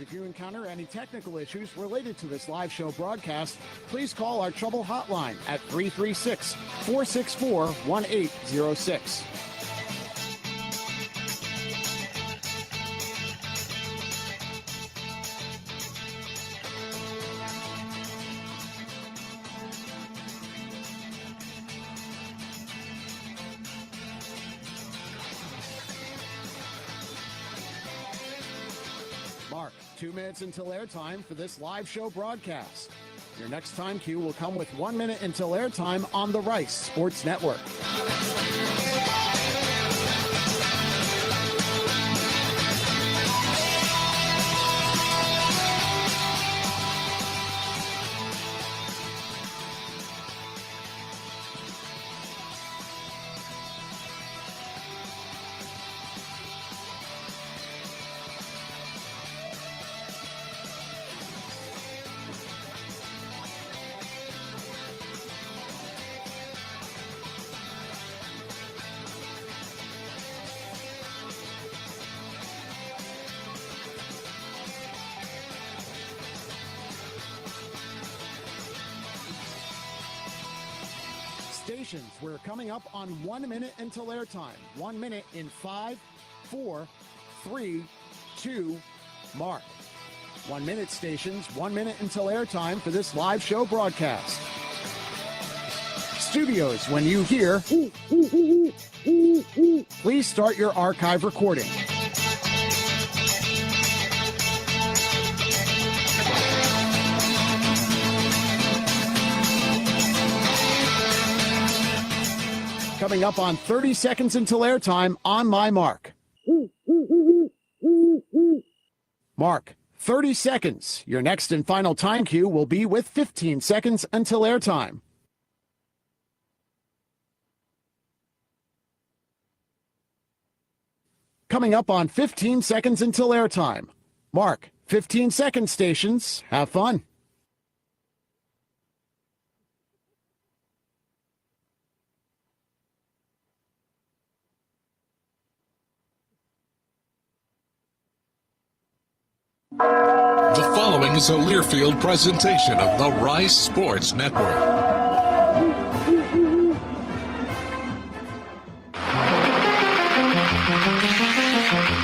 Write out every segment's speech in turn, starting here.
If you encounter any technical issues related to this live show broadcast, please call our trouble hotline at 336-464-1806. Mark, 2 minutes until airtime for this live show broadcast. Your next time cue will come with 1 minute until airtime on the Rice Sports Network. Stations, we're coming up on 1 minute until airtime. 1 minute in 5, 4, 3, 2, mark. 1 minute stations, 1 minute until airtime for this live show broadcast. Studios, when you hear, please start your archive recording. Coming up on 30 seconds until airtime on my mark. Mark, 30 seconds. Your next and final time cue will be with 15 seconds until airtime. Coming up on 15 seconds until airtime. Mark, 15 seconds stations. Have fun. The following is a Learfield presentation of the Rice Sports Network.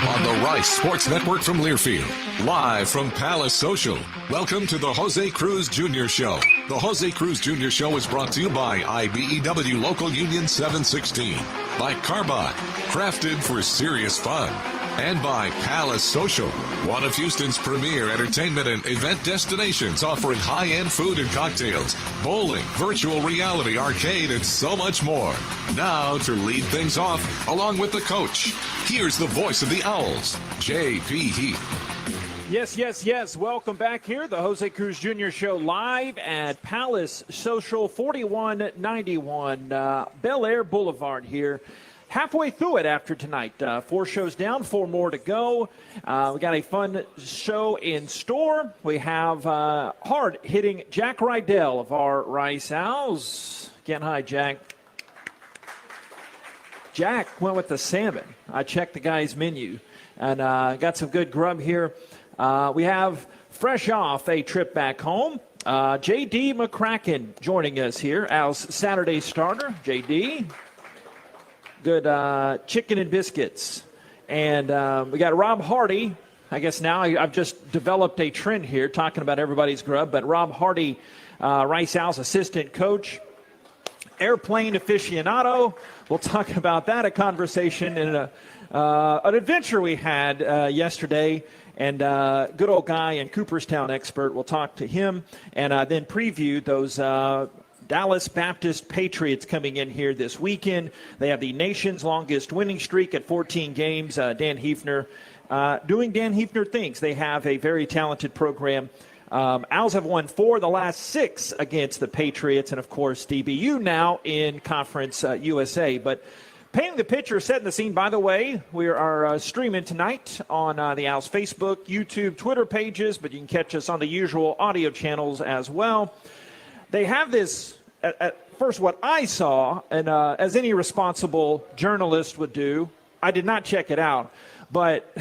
On the Rice Sports Network from Learfield, live from Palace Social. Welcome to the José Cruz Jr. Show. The José Cruz Jr. Show is brought to you by IBEW Local Union 716, by Carbach, crafted for serious fun, and by Palace Social, one of Houston's premier entertainment and event destinations, offering high-end food and cocktails, bowling, virtual reality, arcade, and so much more. Now, to lead things off, along with the coach, here's the voice of the Owls, J.P. Heath. Yes. Welcome back here. The José Cruz Jr. Show live at Palace Social, 4191 Bel Air Boulevard here. Halfway through it after tonight. 4 shows down, 4 more to go. We got a fun show in store. We have hard-hitting Jack Rydell of our Rice Owls. Again, hi, Jack. Jack went with the salmon. I checked the guy's menu and got some good grub here. We have, fresh off a trip back home, J.D. McCracken joining us here, Owls Saturday starter. J.D., good chicken and biscuits. And we got Rob Hardy. I guess now I've just developed a trend here talking about everybody's grub, but Rob Hardy, Rice Owls assistant coach, airplane aficionado. We'll talk about that, a conversation and an adventure we had yesterday. And good old guy and Cooperstown expert. We'll talk to him and then preview those Dallas Baptist Patriots coming in here this weekend. They have the nation's longest winning streak at 14 games. Dan Hefner doing Dan Hefner things. They have a very talented program. Owls have won 4 of the last 6 against the Patriots, and of course DBU now in Conference USA. But painting the picture, setting the scene, by the way, we are streaming tonight on the Owls Facebook, YouTube, Twitter pages, but you can catch us on the usual audio channels as well. They have this, at first what I saw, and as any responsible journalist would do, I did not check it out, but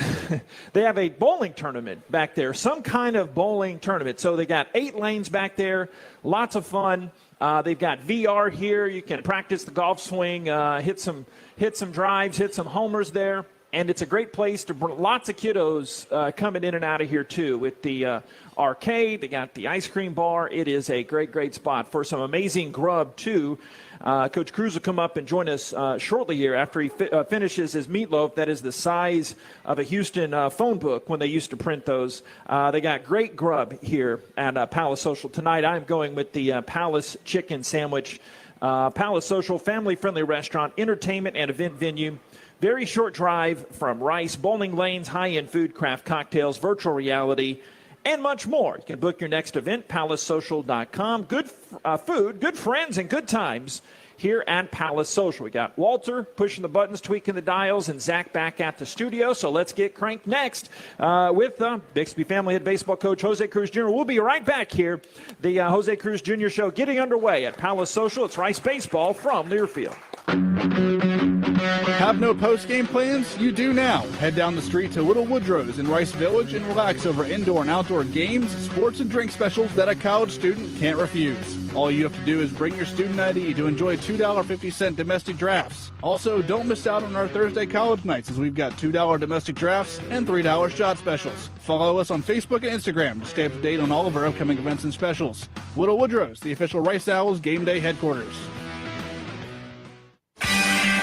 they have a bowling tournament back there, some kind of bowling tournament. So they got 8 lanes back there, lots of fun. They've got VR here. You can practice the golf swing, hit some drives, hit some homers there. And it's a great place to bring lots of kiddos coming in and out of here, too, with the arcade. They got the ice cream bar. It is a great, great spot for some amazing grub, too. Coach Cruz will come up and join us shortly here after he finishes his meatloaf. That is the size of a Houston phone book when they used to print those. They got great grub here at Palace Social. Tonight I'm going with the Palace Chicken Sandwich. Palace Social, family-friendly restaurant, entertainment and event venue. Very short drive from Rice, bowling lanes, high-end food, craft cocktails, virtual reality, and much more. You can book your next event, palacesocial.com. Good food, good friends, and good times here at Palace Social. We got Walter pushing the buttons, tweaking the dials, and Zach back at the studio. So let's get cranked next with Bixby Family Head Baseball Coach José Cruz Jr. We'll be right back here. The José Cruz Jr. Show getting underway at Palace Social. It's Rice Baseball from Learfield. Have no post-game plans? You do now. Head down the street to Little Woodrow's in Rice Village and relax over indoor and outdoor games, sports, and drink specials that a college student can't refuse. All you have to do is bring your student ID to enjoy $2.50 domestic drafts. Also, don't miss out on our Thursday college nights as we've got $2 domestic drafts and $3 shot specials. Follow us on Facebook and Instagram to stay up to date on all of our upcoming events and specials. Little Woodrow's, the official Rice Owls game day headquarters.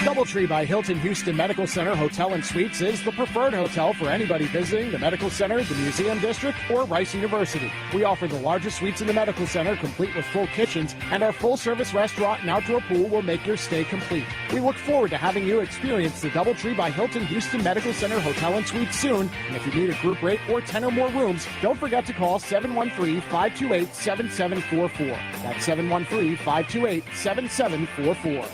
DoubleTree by Hilton Houston Medical Center Hotel and Suites is the preferred hotel for anybody visiting the medical center, the museum district, or Rice University. We offer the largest suites in the medical center, complete with full kitchens, and our full-service restaurant and outdoor pool will make your stay complete. We look forward to having you experience the DoubleTree by Hilton Houston Medical Center Hotel and Suites soon. And if you need a group rate or 10 or more rooms, don't forget to call 713-528-7744. That's 713-528-7744.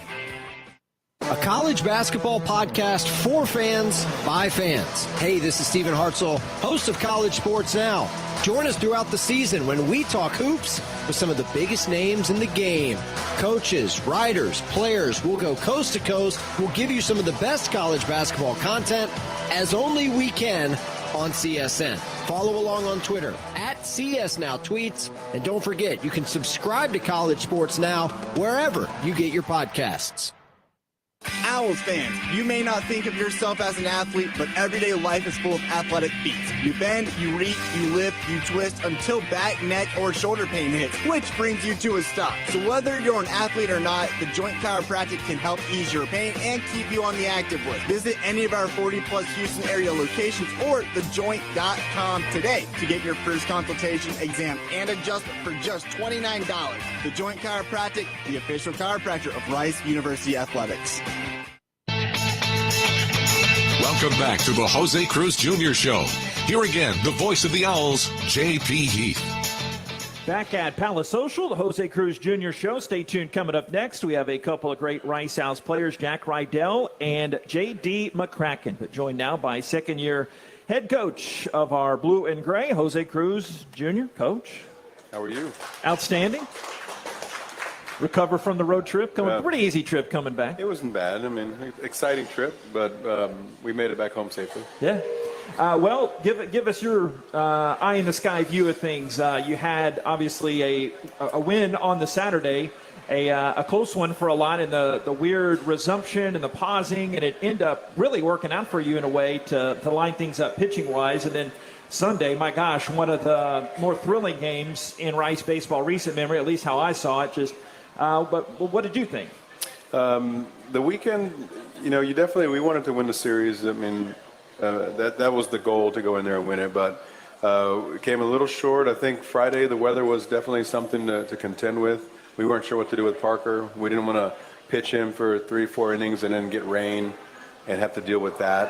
A college basketball podcast for fans, by fans. Hey, this is Stephen Hartzell, host of College Sports Now. Join us throughout the season when we talk hoops with some of the biggest names in the game. Coaches, writers, players, we'll go coast to coast. We'll give you some of the best college basketball content as only we can on CSN. Follow along on Twitter at CS Now Tweets. And don't forget, you can subscribe to College Sports Now wherever you get your podcasts. Owls fans, you may not think of yourself as an athlete, but everyday life is full of athletic feats. You bend, you reach, you lift, you twist until back, neck, or shoulder pain hits, which brings you to a stop. So whether you're an athlete or not, the Joint Chiropractic can help ease your pain and keep you on the active list. Visit any of our 40-plus Houston area locations or thejoint.com today to get your first consultation, exam, and adjustment for just $29. The Joint Chiropractic, the official chiropractor of Rice University Athletics. Welcome back to the José Cruz Jr. Show. Here again, the voice of the Owls, J.P. Heath. Back at Palace Social, the José Cruz Jr. Show. Stay tuned. Coming up next, we have a couple of great Rice Owls players, Jack Rydell and J.D. McCracken, but joined now by second-year head coach of our blue and gray, José Cruz Jr. Coach. How are you? Outstanding. Recover from the road trip. Pretty easy trip coming back. It wasn't bad. I mean, exciting trip, but we made it back home safely. Yeah. Well, give us your eye in the sky view of things. You had obviously a win on the Saturday, a close one for a lot, and the weird resumption and the pausing, and it ended up really working out for you in a way to line things up pitching wise, and then Sunday, my gosh, one of the more thrilling games in Rice baseball recent memory, at least how I saw it. But what did you think? The weekend, we wanted to win the series. I mean, that was the goal, to go in there and win it, but it came a little short. I think Friday the weather was definitely something to contend with. We weren't sure what to do with Parker. We didn't want to pitch him for 3-4 innings and then get rain and have to deal with that.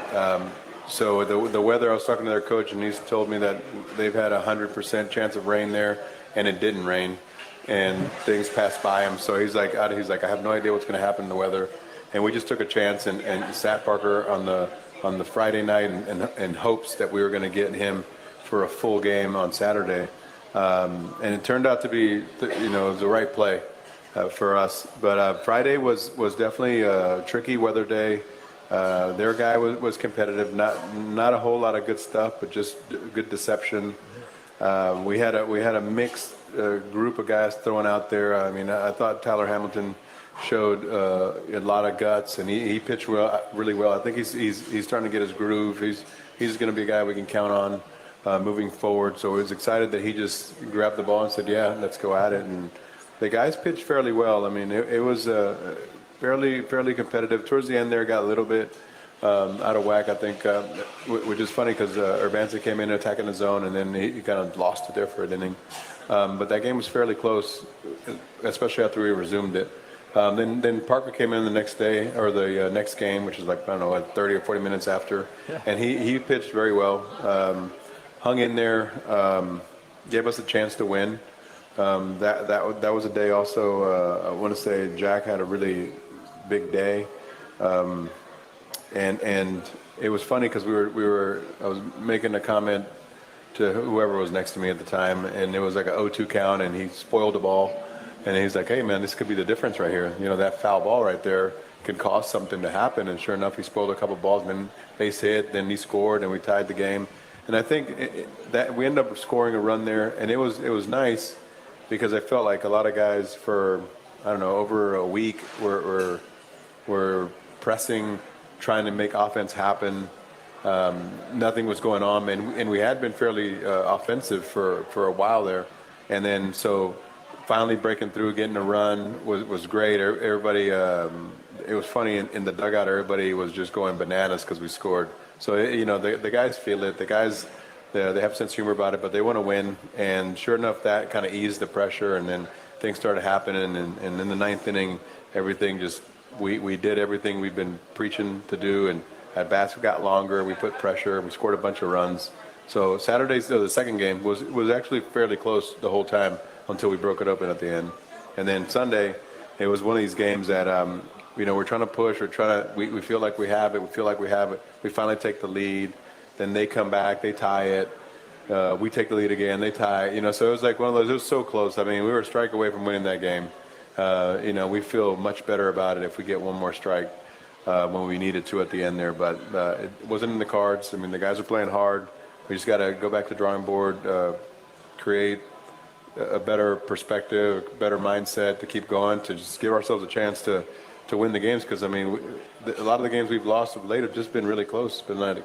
So the weather, I was talking to their coach, and he's told me that they've had a 100% chance of rain there, and it didn't rain. And things passed by him, so he's like, I have no idea what's going to happen in the weather, and we just took a chance and sat Parker on the Friday night in hopes that we were going to get him for a full game on Saturday, and it turned out to be the right play for us. But Friday was definitely a tricky weather day. Their guy was competitive, not a whole lot of good stuff, but just good deception. We had a mixed group of guys throwing out there. I mean, I thought Tyler Hamilton showed a lot of guts, and he pitched really well. I think he's starting to get his groove. He's going to be a guy we can count on moving forward. So I was excited that he just grabbed the ball and said, "Yeah, let's go at it." And the guys pitched fairly well. I mean, it was fairly competitive. Towards the end there, got a little bit out of whack, I think, which is funny because Urbanza came in attacking the zone, and then he kind of lost it there for an inning. But that game was fairly close, especially after we resumed it. Then Parker came in the next day, or the next game, which is like, I don't know, 30 or 40 minutes after. Yeah. And he pitched very well, hung in there, gave us a chance to win. That was a day also, I want to say Jack had a really big day. And it was funny because I was making a comment to whoever was next to me at the time, and it was like an 0-2 count, and he spoiled the ball. And he's like, "Hey, man, this could be the difference right here. You know, that foul ball right there could cause something to happen." And sure enough, he spoiled a couple balls, and then base hit, then he scored, and we tied the game. And I think that we ended up scoring a run there, and it was nice because I felt like a lot of guys for, I don't know, over a week were pressing, trying to make offense happen. Nothing was going on, and we had been fairly offensive for a while there. And then so finally breaking through, getting a run was great. Everybody, it was funny in the dugout. Everybody was just going bananas because we scored. So the guys feel it. The guys, they have a sense of humor about it, but they want to win. And sure enough, that kind of eased the pressure, and then things started happening. And in the ninth inning, everything just we did everything we've been preaching to do. And at bats got longer. We put pressure. We scored a bunch of runs. So Saturday's the second game was actually fairly close the whole time until we broke it open at the end. And then Sunday, it was one of these games that, we're trying to push. We feel like we have it. We finally take the lead. Then they come back. They tie it. We take the lead again. They tie it. So it was like one of those. It was so close. I mean, we were a strike away from winning that game. We feel much better about it if we get one more strike when we needed to at the end there. But it wasn't in the cards. I mean, the guys are playing hard. We just got to go back to the drawing board, create a better perspective, better mindset to keep going, to just give ourselves a chance to win the games. Because, I mean, a lot of the games we've lost of late have just been really close. It's been like,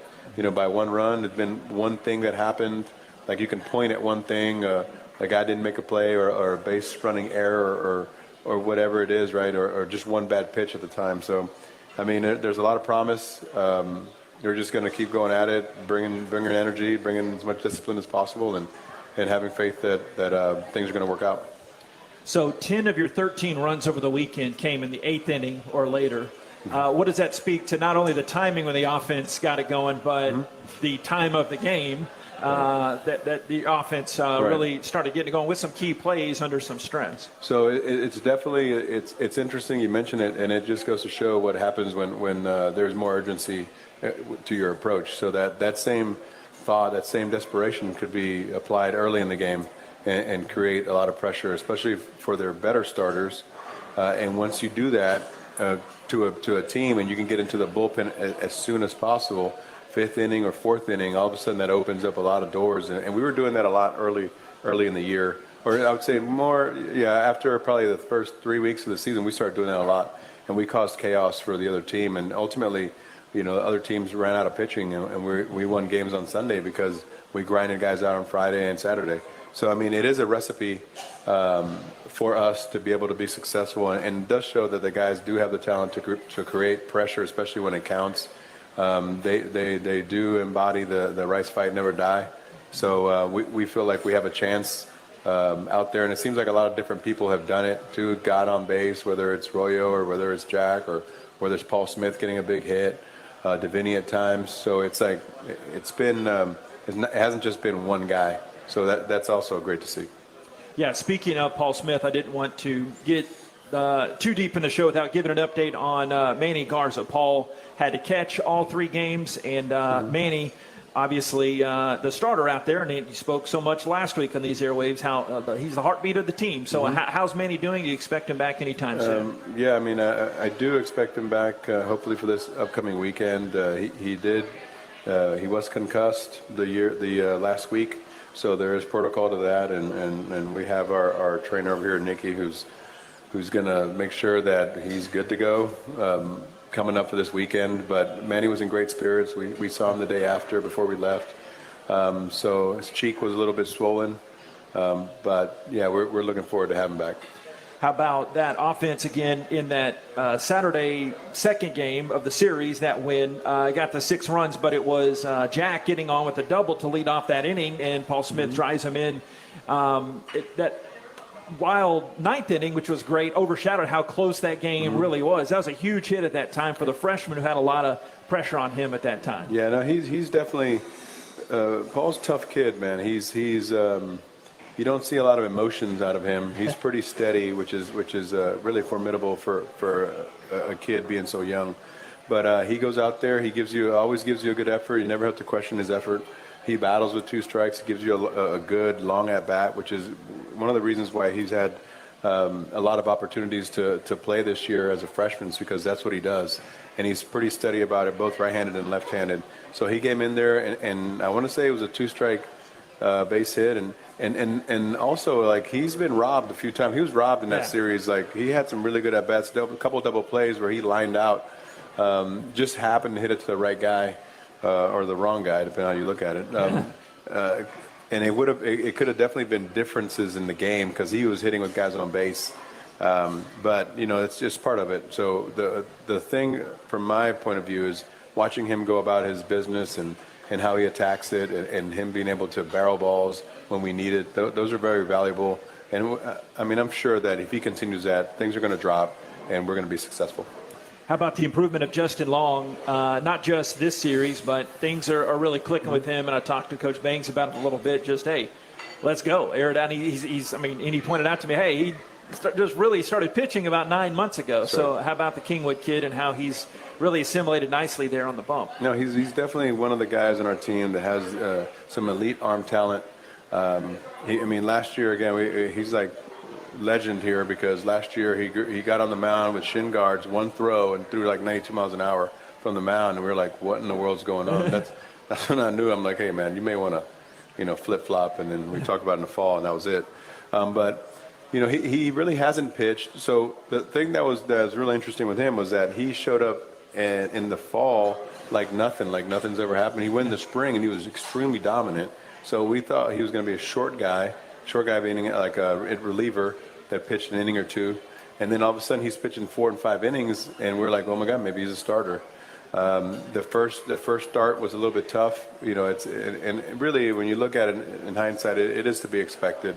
by one run, it's been one thing that happened. Like you can point at one thing, a guy didn't make a play or a base running error or whatever it is, right? Or just one bad pitch at the time. So, I mean, there's a lot of promise. We're just going to keep going at it, bringing energy, bringing as much discipline as possible, and having faith that things are going to work out. So 10 of your 13 runs over the weekend came in the 8th inning or later. What does that speak to not only the timing when the offense got it going, but the time of the game that the offense really started getting going with some key plays under some stress? So it's definitely it's interesting you mention it, and it just goes to show what happens when there's more urgency to your approach. So that same thought, that same desperation could be applied early in the game and create a lot of pressure, especially for their better starters. And once you do that to a team and you can get into the bullpen as soon as possible, 5th inning or 4th inning, all of a sudden that opens up a lot of doors. And we were doing that a lot early in the year. Or I would say more, after probably the first 3 weeks of the season, we started doing that a lot. And we caused chaos for the other team. And ultimately, other teams ran out of pitching, and we won games on Sunday because we grinded guys out on Friday and Saturday. So, I mean, it is a recipe for us to be able to be successful, and it does show that the guys do have the talent to create pressure, especially when it counts. They do embody the Rice fight, never die. So we feel like we have a chance out there, and it seems like a lot of different people have done it too, got on base, whether it's Royo or whether it's Jack or whether it's Paul Smith getting a big hit. Deviney at times. So it's like it's been it hasn't just been one guy. So that's also great to see. Yeah, speaking of Paul Smith, I didn't want to get too deep in the show without giving an update on Manny Garza. Paul had to catch all 3 games, and Manny obviously the starter out there, and he spoke so much last week on these airwaves how he's the heartbeat of the team. So how's Manny doing? Do you expect him back anytime soon? Yeah, I mean, I do expect him back hopefully for this upcoming weekend. He was concussed the last week, so there is protocol to that, and we have our trainer over here, Nikki, who's going to make sure that he's good to go coming up for this weekend. But Manny was in great spirits. We saw him the day after, before we left. So his cheek was a little bit swollen. But, yeah, we're looking forward to having him back. How about that offense again in that Saturday second game of the series, that win? Got the 6 runs, but it was Jack getting on with a double to lead off that inning, and Paul Smith drives him in. That wild ninth inning, which was great, overshadowed how close that game really was. That was a huge hit at that time for the freshman who had a lot of pressure on him at that time. Yeah, no, he's definitely Paul's a tough kid, man. He's you don't see a lot of emotions out of him. He's pretty steady, which is really formidable for a kid being so young. But he goes out there, always gives you a good effort. You never have to question his effort. He battles with 2 strikes. He gives you a good long at bat, which is one of the reasons why he's had a lot of opportunities to play this year as a freshman, is because that's what he does. And he's pretty steady about it, both right-handed and left-handed. So he came in there, and I want to say it was a 2-strike base hit, and also, like, he's been robbed a few times. He was robbed in that series. Like, he had some really good at bats, a couple double plays where he lined out, just happened to hit it to the right guy or the wrong guy, depending on how you look at it. And it could have definitely been differences in the game because he was hitting with guys on base. But it's just part of it. So the thing from my point of view is watching him go about his business and how he attacks it, and him being able to barrel balls when we need it. Those are very valuable. And I mean, I'm sure that if he continues that, things are going to drop and we're going to be successful. How about the improvement of Justin Long? Not just this series, but things are really clicking with him. And I talked to Coach Bangs about it a little bit. Just, hey, let's go. Air it out. And he pointed out to me, hey, he just really started pitching about 9 months ago. That's so right. How about the Kingwood kid and how he's really assimilated nicely there on the bump? No, he's definitely one of the guys on our team that has some elite arm talent. Last year, again, he's like legend here because last year he got on the mound with shin guards, one throw, and threw like 92 miles an hour from the mound, and we were like, what in the world's going on? That's when I knew. I'm like, hey, man, you may want to, flip-flop, and then we talked about it in the fall, and that was it. But he really hasn't pitched. So the thing that was really interesting with him was that he showed up in the fall like nothing's ever happened. He went in the spring, and he was extremely dominant. So we thought he was going to be a short guy being like a reliever that pitched an inning or two. And then all of a sudden he's pitching 4 and 5 innings, and we're like, oh my God, maybe he's a starter. The first start was a little bit tough. And really when you look at it in hindsight, it is to be expected.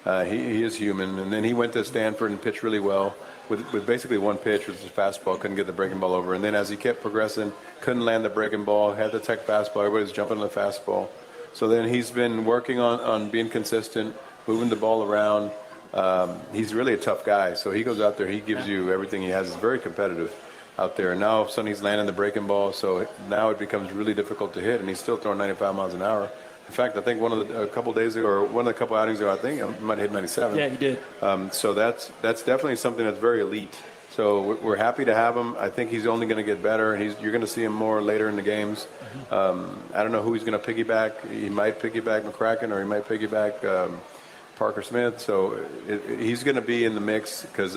He is human. And then he went to Stanford and pitched really well with basically one pitch, which was a fastball, couldn't get the breaking ball over. And then as he kept progressing, couldn't land the breaking ball, had to tech fastball, everybody's jumping on the fastball. So then he's been working on being consistent, moving the ball around. He's really a tough guy. So he goes out there, he gives you everything he has. It's very competitive out there. And now all of a sudden he's landing the breaking ball. So now it becomes really difficult to hit, and he's still throwing 95 miles an hour. In fact, I think a couple outings ago, I think I might hit 97. Yeah, he did. So that's definitely something that's very elite. So we're happy to have him. I think he's only going to get better, and you're going to see him more later in the games. I don't know who he's going to piggyback. He might piggyback McCracken, or he might piggyback Parker Smith. So he's going to be in the mix because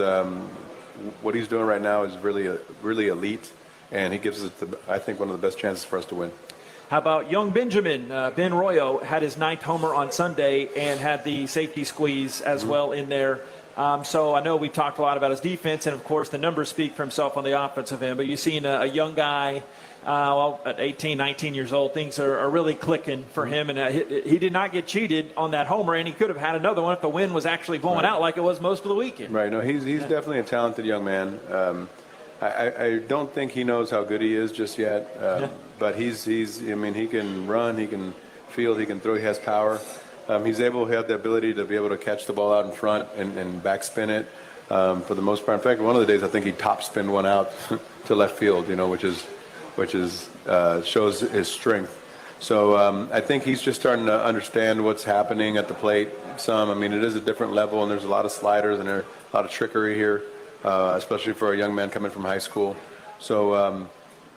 what he's doing right now is really elite, and he gives us, I think, one of the best chances for us to win. How about young Benjamin? Ben Royo had his 9th homer on Sunday and had the safety squeeze as well in there. So I know we've talked a lot about his defense, and, of course, the numbers speak for himself on the offensive end. But you've seen a young guy, at 18, 19 years old, things are really clicking for him. And he did not get cheated on that homer, and he could have had another one if the wind was actually blowing out like it was most of the weekend. Right. No, he's definitely a talented young man. I don't think he knows how good he is just yet. But he can run, he can field, he can throw, he has power. He's able to have the ability to be able to catch the ball out in front and backspin it for the most part. In fact, one of the days I think he top spinned one out to left field, which shows his strength. So I think he's just starting to understand what's happening at the plate some. I mean, it is a different level, and there's a lot of sliders and there's a lot of trickery here, especially for a young man coming from high school. So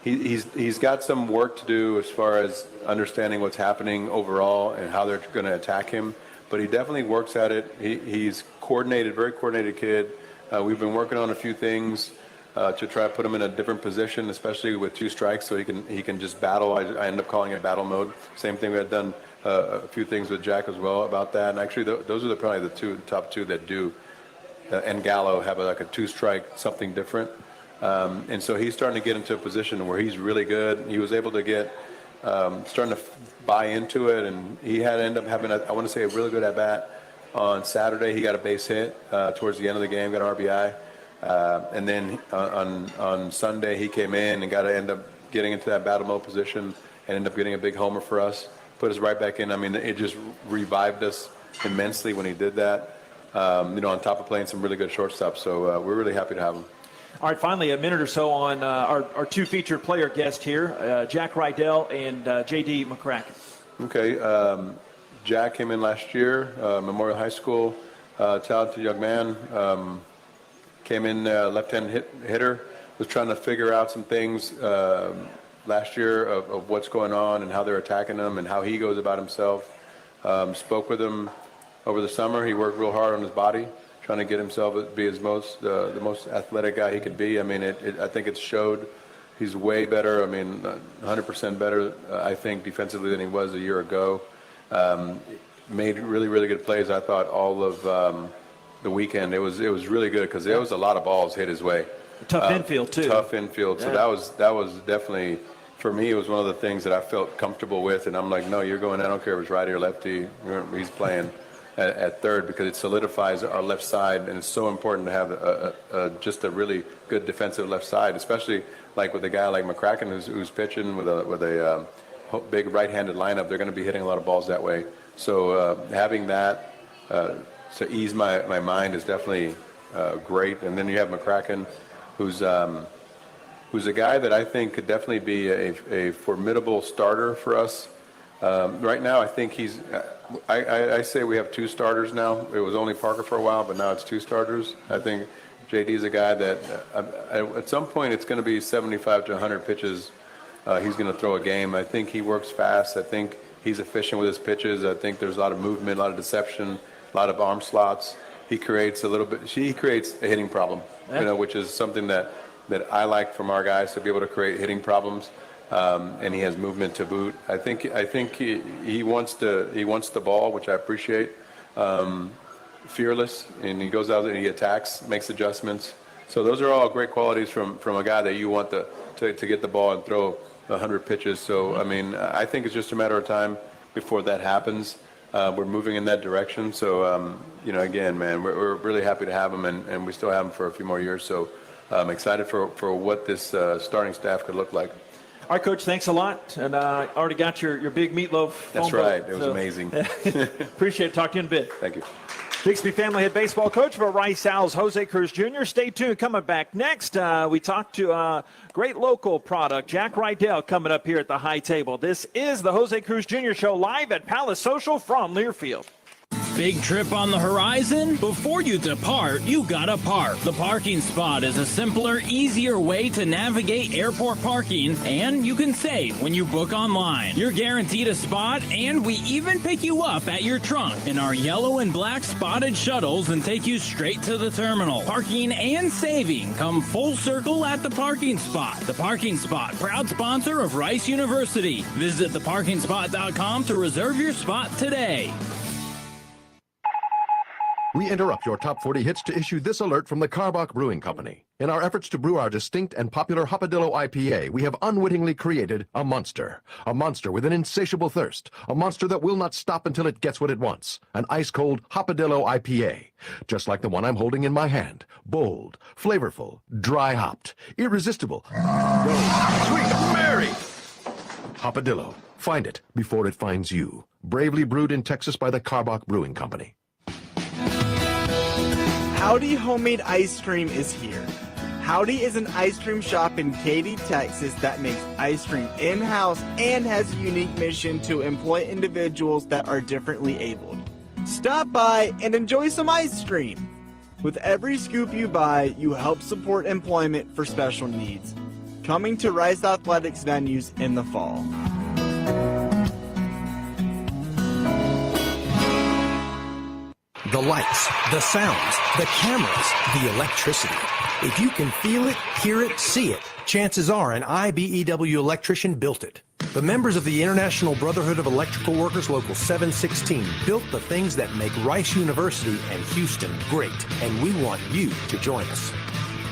he's got some work to do as far as understanding what's happening overall and how they're going to attack him. But he definitely works at it. He's coordinated, very coordinated kid. We've been working on a few things to try to put him in a different position, especially with 2 strikes, so he can just battle. I end up calling it battle mode. Same thing, we had done a few things with Jack as well about that. And actually, those are probably the top two that do. And Gallo have like a 2-strike, something different. And so he's starting to get into a position where he's really good. He was able to get starting to buy into it, and he had end up having I want to say a really good at bat on Saturday. He got a base hit towards the end of the game, got an RBI. And then on Sunday, he came in and got to end up getting into that battle mode position and end up getting a big homer for us, put us right back in. I mean, it just revived us immensely when he did that, on top of playing some really good shortstops. So we're really happy to have him. All right, finally, a minute or so on our 2 featured player guests here, Jack Rydell and J.D. McCracken. Okay. Jack came in last year, Memorial High School, talented young man. Came in left-hand hitter, was trying to figure out some things last year of what's going on and how they're attacking him and how he goes about himself. Spoke with him over the summer. He worked real hard on his body, trying to get himself to be the most athletic guy he could be. I mean, I think it showed. He's way better. I mean, 100% better, I think, defensively than he was a year ago. Made really, really good plays, I thought, all of the weekend. It was really good because there was a lot of balls hit his way. Tough infield too. Tough infield. So that was definitely, for me, it was one of the things that I felt comfortable with. And I'm like, no, you're going. I don't care if it's righty or lefty. He's playing at third because it solidifies our left side, and it's so important to have just a really good defensive left side, especially like with a guy like McCracken who's pitching with a big right-handed lineup. They're going to be hitting a lot of balls that way. So having that. To ease my mind is definitely great. And then you have McCracken, who's a guy that I think could definitely be a formidable starter for us. Right now, I think I say we have 2 starters now. It was only Parker for a while, but now it's 2 starters. I think JD's a guy that at some point it's going to be 75 to 100 pitches. He's going to throw a game. I think he works fast. I think he's efficient with his pitches. I think there's a lot of movement, a lot of deception. A lot of arm slots. He creates He creates a hitting problem, which is something that I like from our guys, to be able to create hitting problems. And he has movement to boot. I think he wants the ball, which I appreciate. Fearless, and he goes out and he attacks, makes adjustments. So those are all great qualities from a guy that you want to get the ball and throw 100 pitches. So I mean, I think it's just a matter of time before that happens. We're moving in that direction. So, again, man, we're really happy to have him, and we still have him for a few more years. So I'm excited for what this starting staff could look like. All right, Coach, thanks a lot. And I already got your big meatloaf. That's right. It was amazing. Appreciate it. Talk to you in a bit. Thank you. Bixby family head baseball coach for Rice Owls, José Cruz Jr. Stay tuned. Coming back next, we talk to great local product, Jack Rydell, coming up here at the high table. This is the José Cruz Jr. Show live at Palace Social from Learfield. Big trip on the horizon? Before you depart, you gotta park. The parking spot is a simpler, easier way to navigate airport parking, and you can save when you book online. You're guaranteed a spot, and we even pick you up at your trunk in our yellow and black spotted shuttles and take you straight to the terminal. Parking and saving come full circle at the parking spot. The Parking Spot, proud sponsor of Rice University. Visit theparkingspot.com to reserve your spot today. We interrupt your top 40 hits to issue this alert from the Karbach Brewing Company. In our efforts to brew our distinct and popular Hopadillo IPA, we have unwittingly created a monster. A monster with an insatiable thirst. A monster that will not stop until it gets what it wants. An ice-cold Hopadillo IPA. Just like the one I'm holding in my hand. Bold, flavorful, dry-hopped, irresistible. Go, sweet Mary! Hopadillo. Find it before it finds you. Bravely brewed in Texas by the Karbach Brewing Company. Howdy Homemade Ice Cream is here. Howdy is an ice cream shop in Katy, Texas that makes ice cream in-house and has a unique mission to employ individuals that are differently abled. Stop by and enjoy some ice cream. With every scoop you buy, you help support employment for special needs. Coming to Rice Athletics venues in the fall. The lights, the sounds, the cameras, the electricity. If you can feel it, hear it, see it, chances are an IBEW electrician built it. The members of the International Brotherhood of Electrical Workers Local 716 built the things that make Rice University and Houston great, and we want you to join us.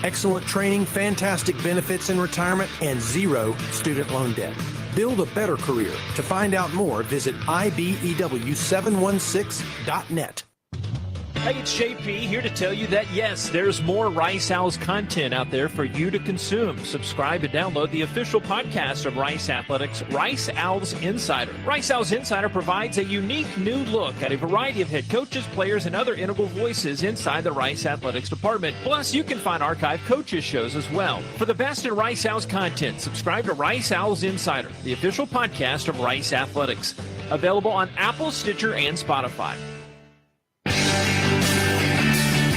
Excellent training, fantastic benefits in retirement, and zero student loan debt. Build a better career. To find out more, visit IBEW716.net. Hey, it's JP here to tell you that, yes, there's more Rice Owls content out there for you to consume. Subscribe and download the official podcast of Rice Athletics, Rice Owls Insider. Rice Owls Insider provides a unique new look at a variety of head coaches, players, and other integral voices inside the Rice Athletics department. Plus, you can find archive coaches shows as well. For the best in Rice Owls content, subscribe to Rice Owls Insider, the official podcast of Rice Athletics. Available on Apple, Stitcher, and Spotify.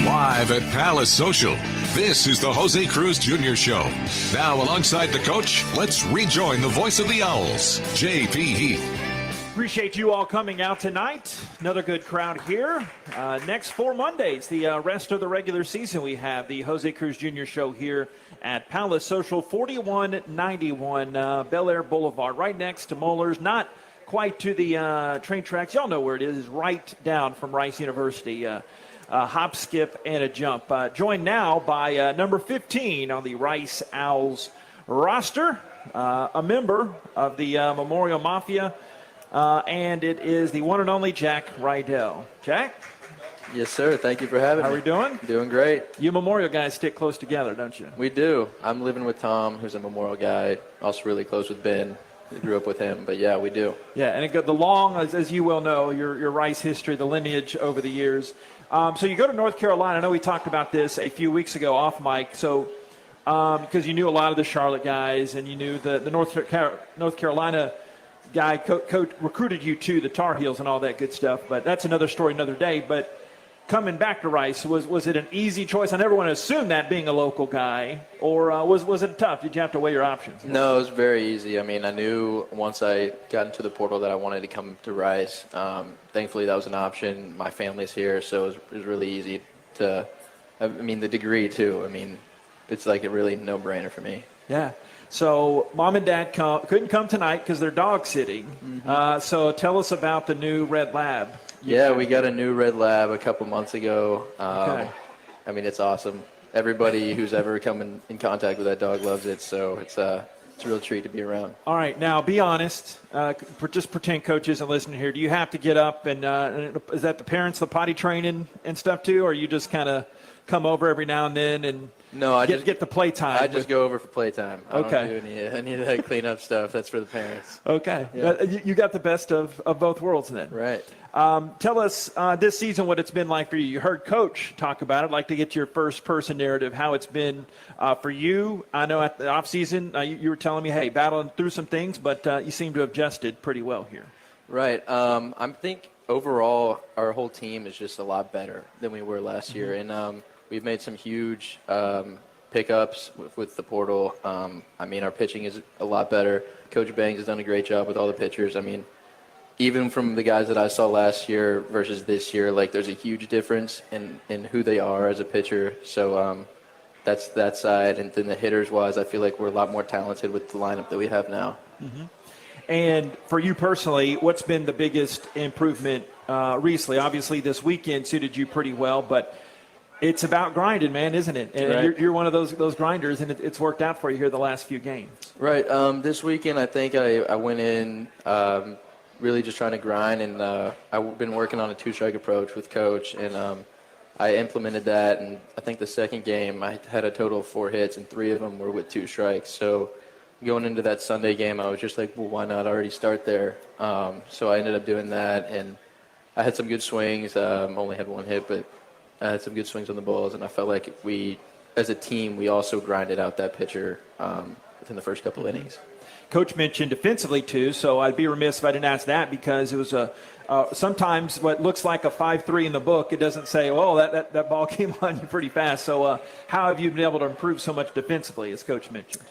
Live at Palace Social, this is the José Cruz Jr. Show. Now, alongside the coach, let's rejoin the voice of the Owls, J.P. Heath. Appreciate you all coming out tonight. Another good crowd here. Next 4 Mondays, the rest of the regular season, we have the José Cruz Jr. Show here at Palace Social, 4191 Bel Air Boulevard, right next to Moeller's. Not quite to the train tracks. Y'all know where it is, right down from Rice University. Hop, skip, and a jump. Joined now by number 15 on the Rice Owls roster, a member of the Memorial Mafia, and it is the one and only Jack Rydell. Jack? Yes, sir. Thank you for having me. How are we doing? Doing great. You Memorial guys stick close together, don't you? We do. I'm living with Tom, who's a Memorial guy, also really close with Ben. I grew up with him, but yeah, we do. Yeah, and the long, as you well know, your Rice history, the lineage over the years. So you go to North Carolina. I know we talked about this a few weeks ago off mic. So because you knew a lot of the Charlotte guys and you knew the North Carolina guy coach recruited you to the Tar Heels and all that good stuff. But that's another story, another day. But coming back to Rice, was it an easy choice? I never want to assume that being a local guy, or was it tough? Did you have to weigh your options? No, it was very easy. I mean, I knew once I got into the portal that I wanted to come to Rice. Thankfully, that was an option. My family's here, so it was really easy to – I mean, the degree, too. I mean, it's like a really no-brainer for me. Yeah. So mom and dad couldn't come tonight because they're dog sitting. Mm-hmm. So tell us about the new Red Lab. Yeah, we got a new Red Lab a couple months ago. Okay. I mean, it's awesome. Everybody who's ever come in contact with that dog loves it, so it's a real treat to be around. All right, now be honest. Just pretend coach isn't listening here. Do you have to get up and is that the parents, the potty training and stuff too, or you just kind of come over every now and then and get the play time? I just go over for playtime. I don't do any of that cleanup stuff. That's for the parents. Okay. Yeah. You got the best of both worlds then. Right. Tell us this season what it's been like for you. You heard Coach talk about it. I'd like to get your first-person narrative, how it's been for you. I know at the offseason you were telling me, hey, battling through some things, but you seem to have adjusted pretty well here. Right. I think overall our whole team is just a lot better than we were last year. And we've made some huge pickups with the portal. I mean, our pitching is a lot better. Coach Bangs has done a great job with all the pitchers. I mean, even from the guys that I saw last year versus this year, like there's a huge difference in who they are as a pitcher. So that's that side. And then the hitters-wise, I feel like we're a lot more talented with the lineup that we have now. Mm-hmm. And for you personally, what's been the biggest improvement recently? Obviously, this weekend suited you pretty well, but it's about grinding, man, isn't it? And right. you're one of those grinders, and it's worked out for you here the last few games. Right. This weekend, I think I went in really just trying to grind, and I've been working on a two-strike approach with Coach, and I implemented that. And I think the second game, I had a total of 4 hits, and 3 of them were with 2 strikes. So going into that Sunday game, I was just like, well, why not already start there? So I ended up doing that, and I had some good swings. Only had 1 hit, but I had some good swings on the balls, and I felt like we as a team, we also grinded out that pitcher within the first couple innings. Coach mentioned defensively too, so I'd be remiss if I didn't ask that, because it was sometimes what looks like a 5-3 in the book, it doesn't say, oh, that ball came on you pretty fast. So how have you been able to improve so much defensively, as Coach mentioned?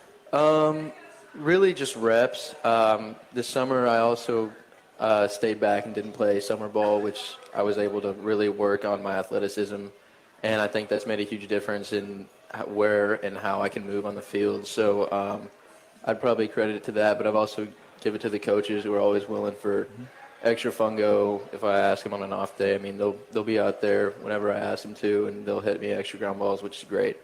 Really just reps. This summer I also stayed back and didn't play summer ball, which I was able to really work on my athleticism, and I think that's made a huge difference in where and how I can move on the field. So I'd probably credit it to that, but I've also give it to the coaches who are always willing for extra fungo if I ask them on an off day. I mean, they'll be out there whenever I ask them to, and they'll hit me extra ground balls, which is great.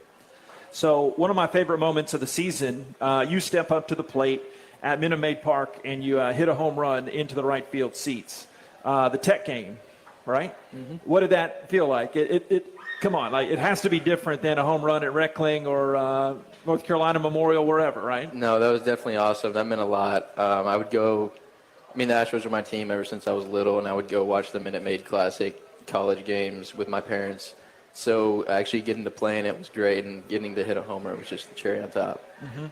So one of my favorite moments of the season, you step up to the plate at Minute Maid Park and you hit a home run into the right field seats. The Tech game, right? Mm-hmm. What did that feel like? Come on, like it has to be different than a home run at Reckling or North Carolina Memorial, wherever, right? No, that was definitely awesome. That meant a lot. I would go. I mean, the Astros were my team ever since I was little, and I would go watch the Minute Maid Classic college games with my parents. So actually getting to play in it was great, and getting to hit a homer was just the cherry on top. Mm-hmm.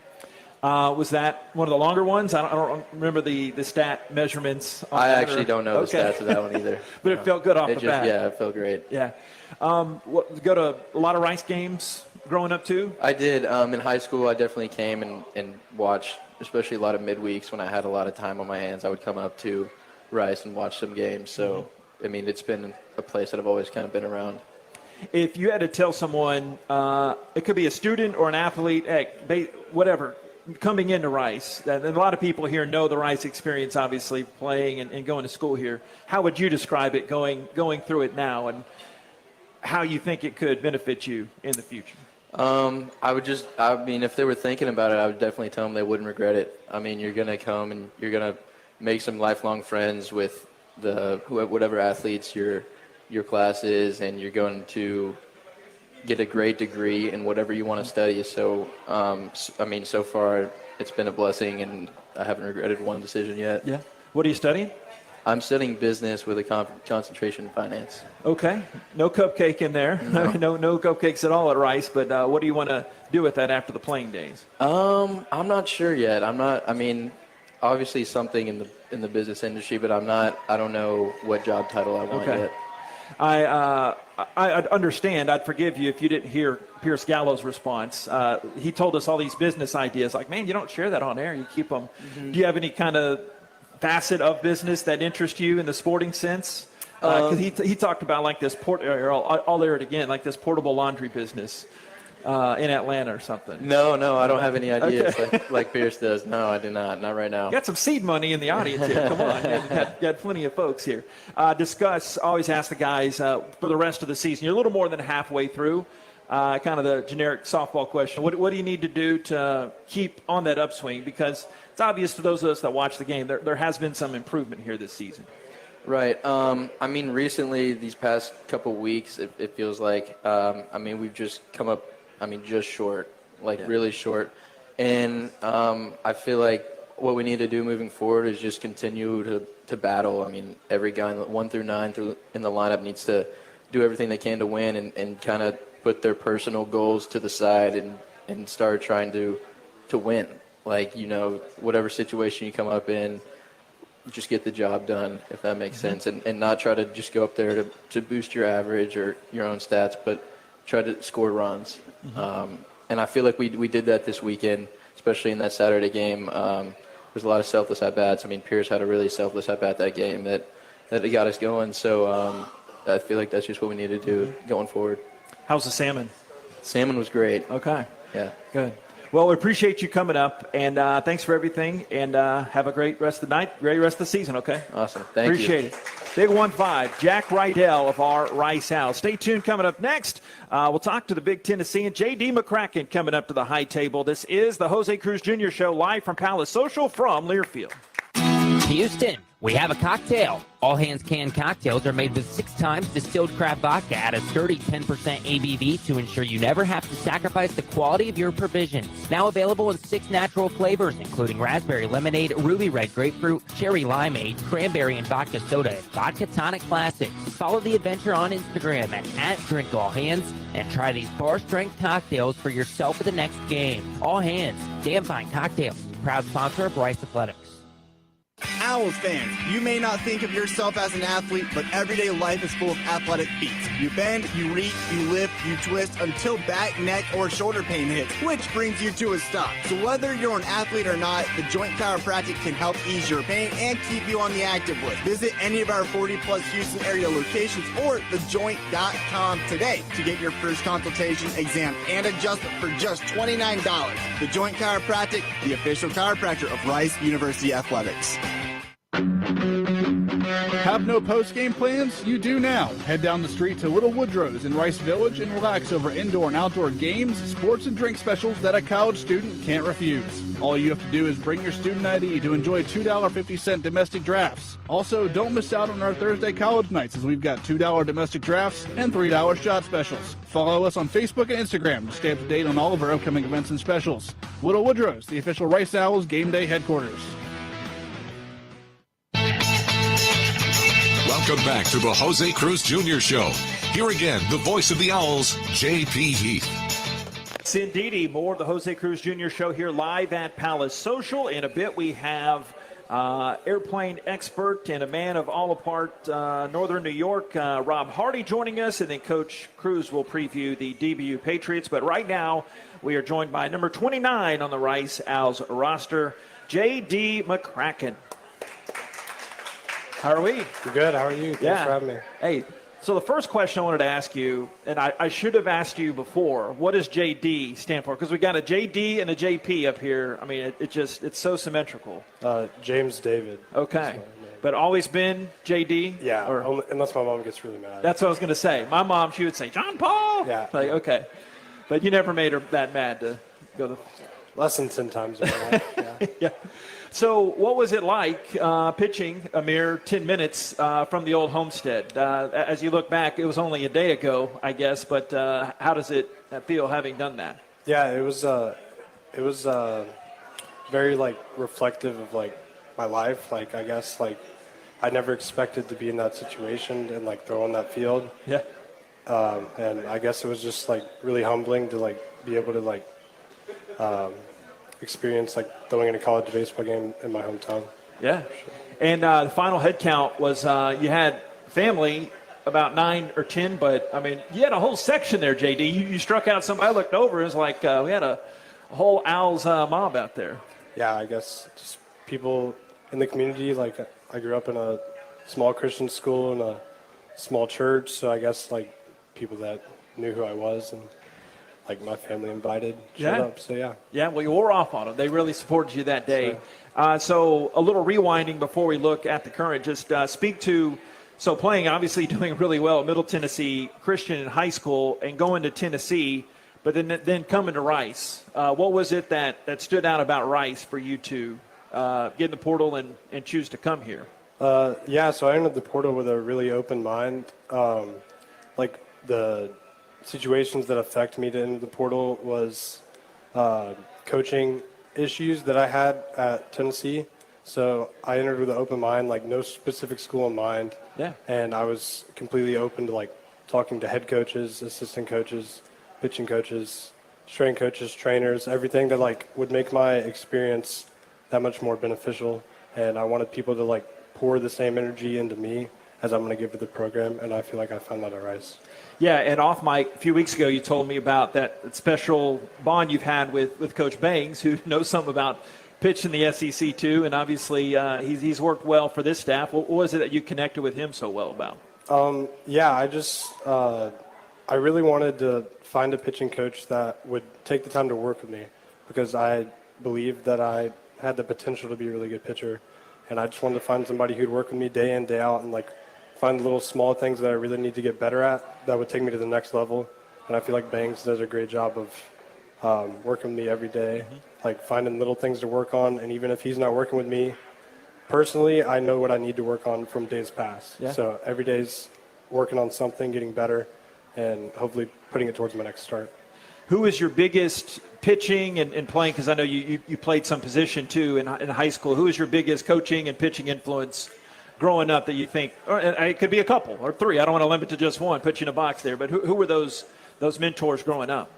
Was that one of the longer ones? I don't remember the stat measurements. I actually don't know the stats of that one either. But it felt good off the bat. Yeah, it felt great. Yeah. Go to a lot of Rice games growing up too? I did. In high school, I definitely came and watched, especially a lot of midweeks when I had a lot of time on my hands. I would come up to Rice and watch some games. So, I mean, it's been a place that I've always kind of been around. If you had to tell someone, it could be a student or an athlete, whatever, coming into Rice, and a lot of people here know the Rice experience, obviously, playing and going to school here. How would you describe it going through it now, and how you think it could benefit you in the future? I mean, if they were thinking about it, I would definitely tell them they wouldn't regret it. I mean, you're going to come and you're going to make some lifelong friends with whatever athletes your class is, and you're going to get a great degree in whatever you want to study. So, I mean, so far it's been a blessing, and I haven't regretted one decision yet. Yeah. What are you studying? I'm studying business with a concentration in finance. Okay. No cupcake in there. No cupcakes at all at Rice, but what do you want to do with that after the playing days? I'm not sure yet. I mean, obviously something in the business industry, but I don't know what job title I want yet. I'd understand. I'd forgive you if you didn't hear Pierce Gallo's response. He told us all these business ideas. Like, man, you don't share that on air. You keep them. Mm-hmm. Do you have any kind of facet of business that interests you in the sporting sense? Because he talked about like this I'll air it again, like this portable laundry business in Atlanta or something. No, I don't have any ideas like Pierce does. No, I do not. Not right now. You got some seed money in the audience here. Come on. You got plenty of folks here. Always ask the guys for the rest of the season. You're a little more than halfway through. Kind of the generic softball question. What do you need to do to keep on that upswing? Because it's obvious to those of us that watch the game, there has been some improvement here this season. Right. I mean, recently, these past couple weeks, it feels like, I mean, we've just come up, just short, really short. And I feel like what we need to do moving forward is just continue to battle. I mean, every guy 1 through 9 in the lineup needs to do everything they can to win and kind of put their personal goals to the side and start trying to win. Whatever situation you come up in, just get the job done, if that makes sense, and not try to just go up there to boost your average or your own stats, but try to score runs. And I feel like we did that this weekend, especially in that Saturday game. There's a lot of selfless at-bats. I mean, Pierce had a really selfless at-bat that game that it got us going. So I feel like that's just what we need to do going forward. How's the salmon? Salmon was great. Okay. Yeah. Good. Well, we appreciate you coming up, and thanks for everything, and have a great rest of the night, great rest of the season, okay? Awesome. Thank you. Appreciate it. Big 1-5, Jack Rydell of our Rice House. Stay tuned. Coming up next, we'll talk to the big Tennessean, J.D. McCracken, coming up to the high table. This is the José Cruz Jr. Show, live from Palace Social from Learfield. Houston, We have a cocktail. All Hands canned cocktails are made with 6 times distilled craft vodka at a sturdy 10% ABV to ensure you never have to sacrifice the quality of your provisions. Now available in 6 natural flavors, including raspberry lemonade, ruby red grapefruit, cherry limeade, cranberry and vodka soda, and vodka tonic classic. Follow the adventure on Instagram at @DrinkAllHands and try these bar-strength cocktails for yourself at the next game. All Hands, damn fine cocktails. Proud sponsor of Rice Athletics. Owls fans, you may not think of yourself as an athlete, but everyday life is full of athletic feats. You bend, you reach, you lift, you twist until back, neck, or shoulder pain hits, which brings you to a stop. So whether you're an athlete or not, the Joint Chiropractic can help ease your pain and keep you on the active list. Visit any of our 40-plus Houston area locations or thejoint.com today to get your first consultation, exam, and adjustment for just $29. The Joint Chiropractic, the official chiropractor of Rice University Athletics. Have no post-game plans? You do now. Head down the street to Little Woodrow's in Rice Village and relax over indoor and outdoor games, sports, and drink specials that a college student can't refuse. All you have to do is bring your student ID to enjoy $2.50 domestic drafts. Also, don't miss out on our Thursday college nights as we've got $2 domestic drafts and $3 shot specials. Follow us on Facebook and Instagram to stay up to date on all of our upcoming events and specials. Little Woodrow's, the official Rice Owls game day headquarters. Welcome back to the Jose Cruz Jr. Show. Here again, the voice of the Owls, J.P. Heath. It's indeed more of the Jose Cruz Jr. Show here live at Palace Social. In a bit, we have airplane expert and a man of all apart Northern New York, Rob Hardy, joining us, and then Coach Cruz will preview the DBU Patriots. But right now, we are joined by number 29 on the Rice Owls roster, J.D. McCracken. How are we? Good. How are you? Thanks for having me. Hey, so the first question I wanted to ask you, and I should have asked you before, what does JD stand for? Because we got a JD and a JP up here. I mean, it's so symmetrical. James David. Okay. But always been JD? Yeah, unless my mom gets really mad. That's what I was going to say. My mom, she would say, John Paul. Yeah. Like, okay. But you never made her that mad to go to... Less than 10 times in my life, yeah. Yeah. So what was it like pitching a mere 10 minutes from the old homestead? As you look back, it was only a day ago, I guess, but how does it feel having done that? Yeah, it was very, reflective of, my life. I guess, I never expected to be in that situation and, throw on that field. Yeah. And I guess it was just, really humbling to, be able to, experience throwing in a college baseball game in my hometown. Yeah. And the final head count was you had family about 9 or 10, but I mean you had a whole section there, JD. You struck out somebody. I looked over, it was like we had a whole Owls mob out there. Yeah, I guess just people in the community. I grew up in a small Christian school and a small church, so I guess people that knew who I was and my family invited, showed up, so yeah. Yeah, well, you wore off on them. They really supported you that day. Sure. So a little rewinding before we look at the current, just speak to, so playing, obviously doing really well at Middle Tennessee Christian in high school and going to Tennessee, but then coming to Rice. What was it that stood out about Rice for you to get in the portal and choose to come here? Yeah, so I entered the portal with a really open mind. The situations that affect me to enter the portal was coaching issues that I had at Tennessee. So I entered with an open mind, no specific school in mind. Yeah. And I was completely open to talking to head coaches, assistant coaches, pitching coaches, strength coaches, trainers, everything that would make my experience that much more beneficial. And I wanted people to pour the same energy into me as I'm going to give to the program. And I feel like I found that at Rice. Yeah, and off mic, a few weeks ago, you told me about that special bond you've had with Coach Bangs, who knows something about pitching the SEC too, and obviously he's worked well for this staff. What was it that you connected with him so well about? Yeah, I really wanted to find a pitching coach that would take the time to work with me because I believed that I had the potential to be a really good pitcher, and I just wanted to find somebody who'd work with me day in, day out, and find little small things that I really need to get better at that would take me to the next level. And I feel like Bangs does a great job of working with me every day, finding little things to work on. And even if he's not working with me, personally, I know what I need to work on from days past. Yeah. So every day's working on something, getting better, and hopefully putting it towards my next start. Who is your biggest pitching and playing? Because I know you played some position too in high school. Who is your biggest coaching and pitching influence growing up that you think, or it could be a couple or three? I don't want to limit to just one, put you in a box there. But who were those mentors growing up?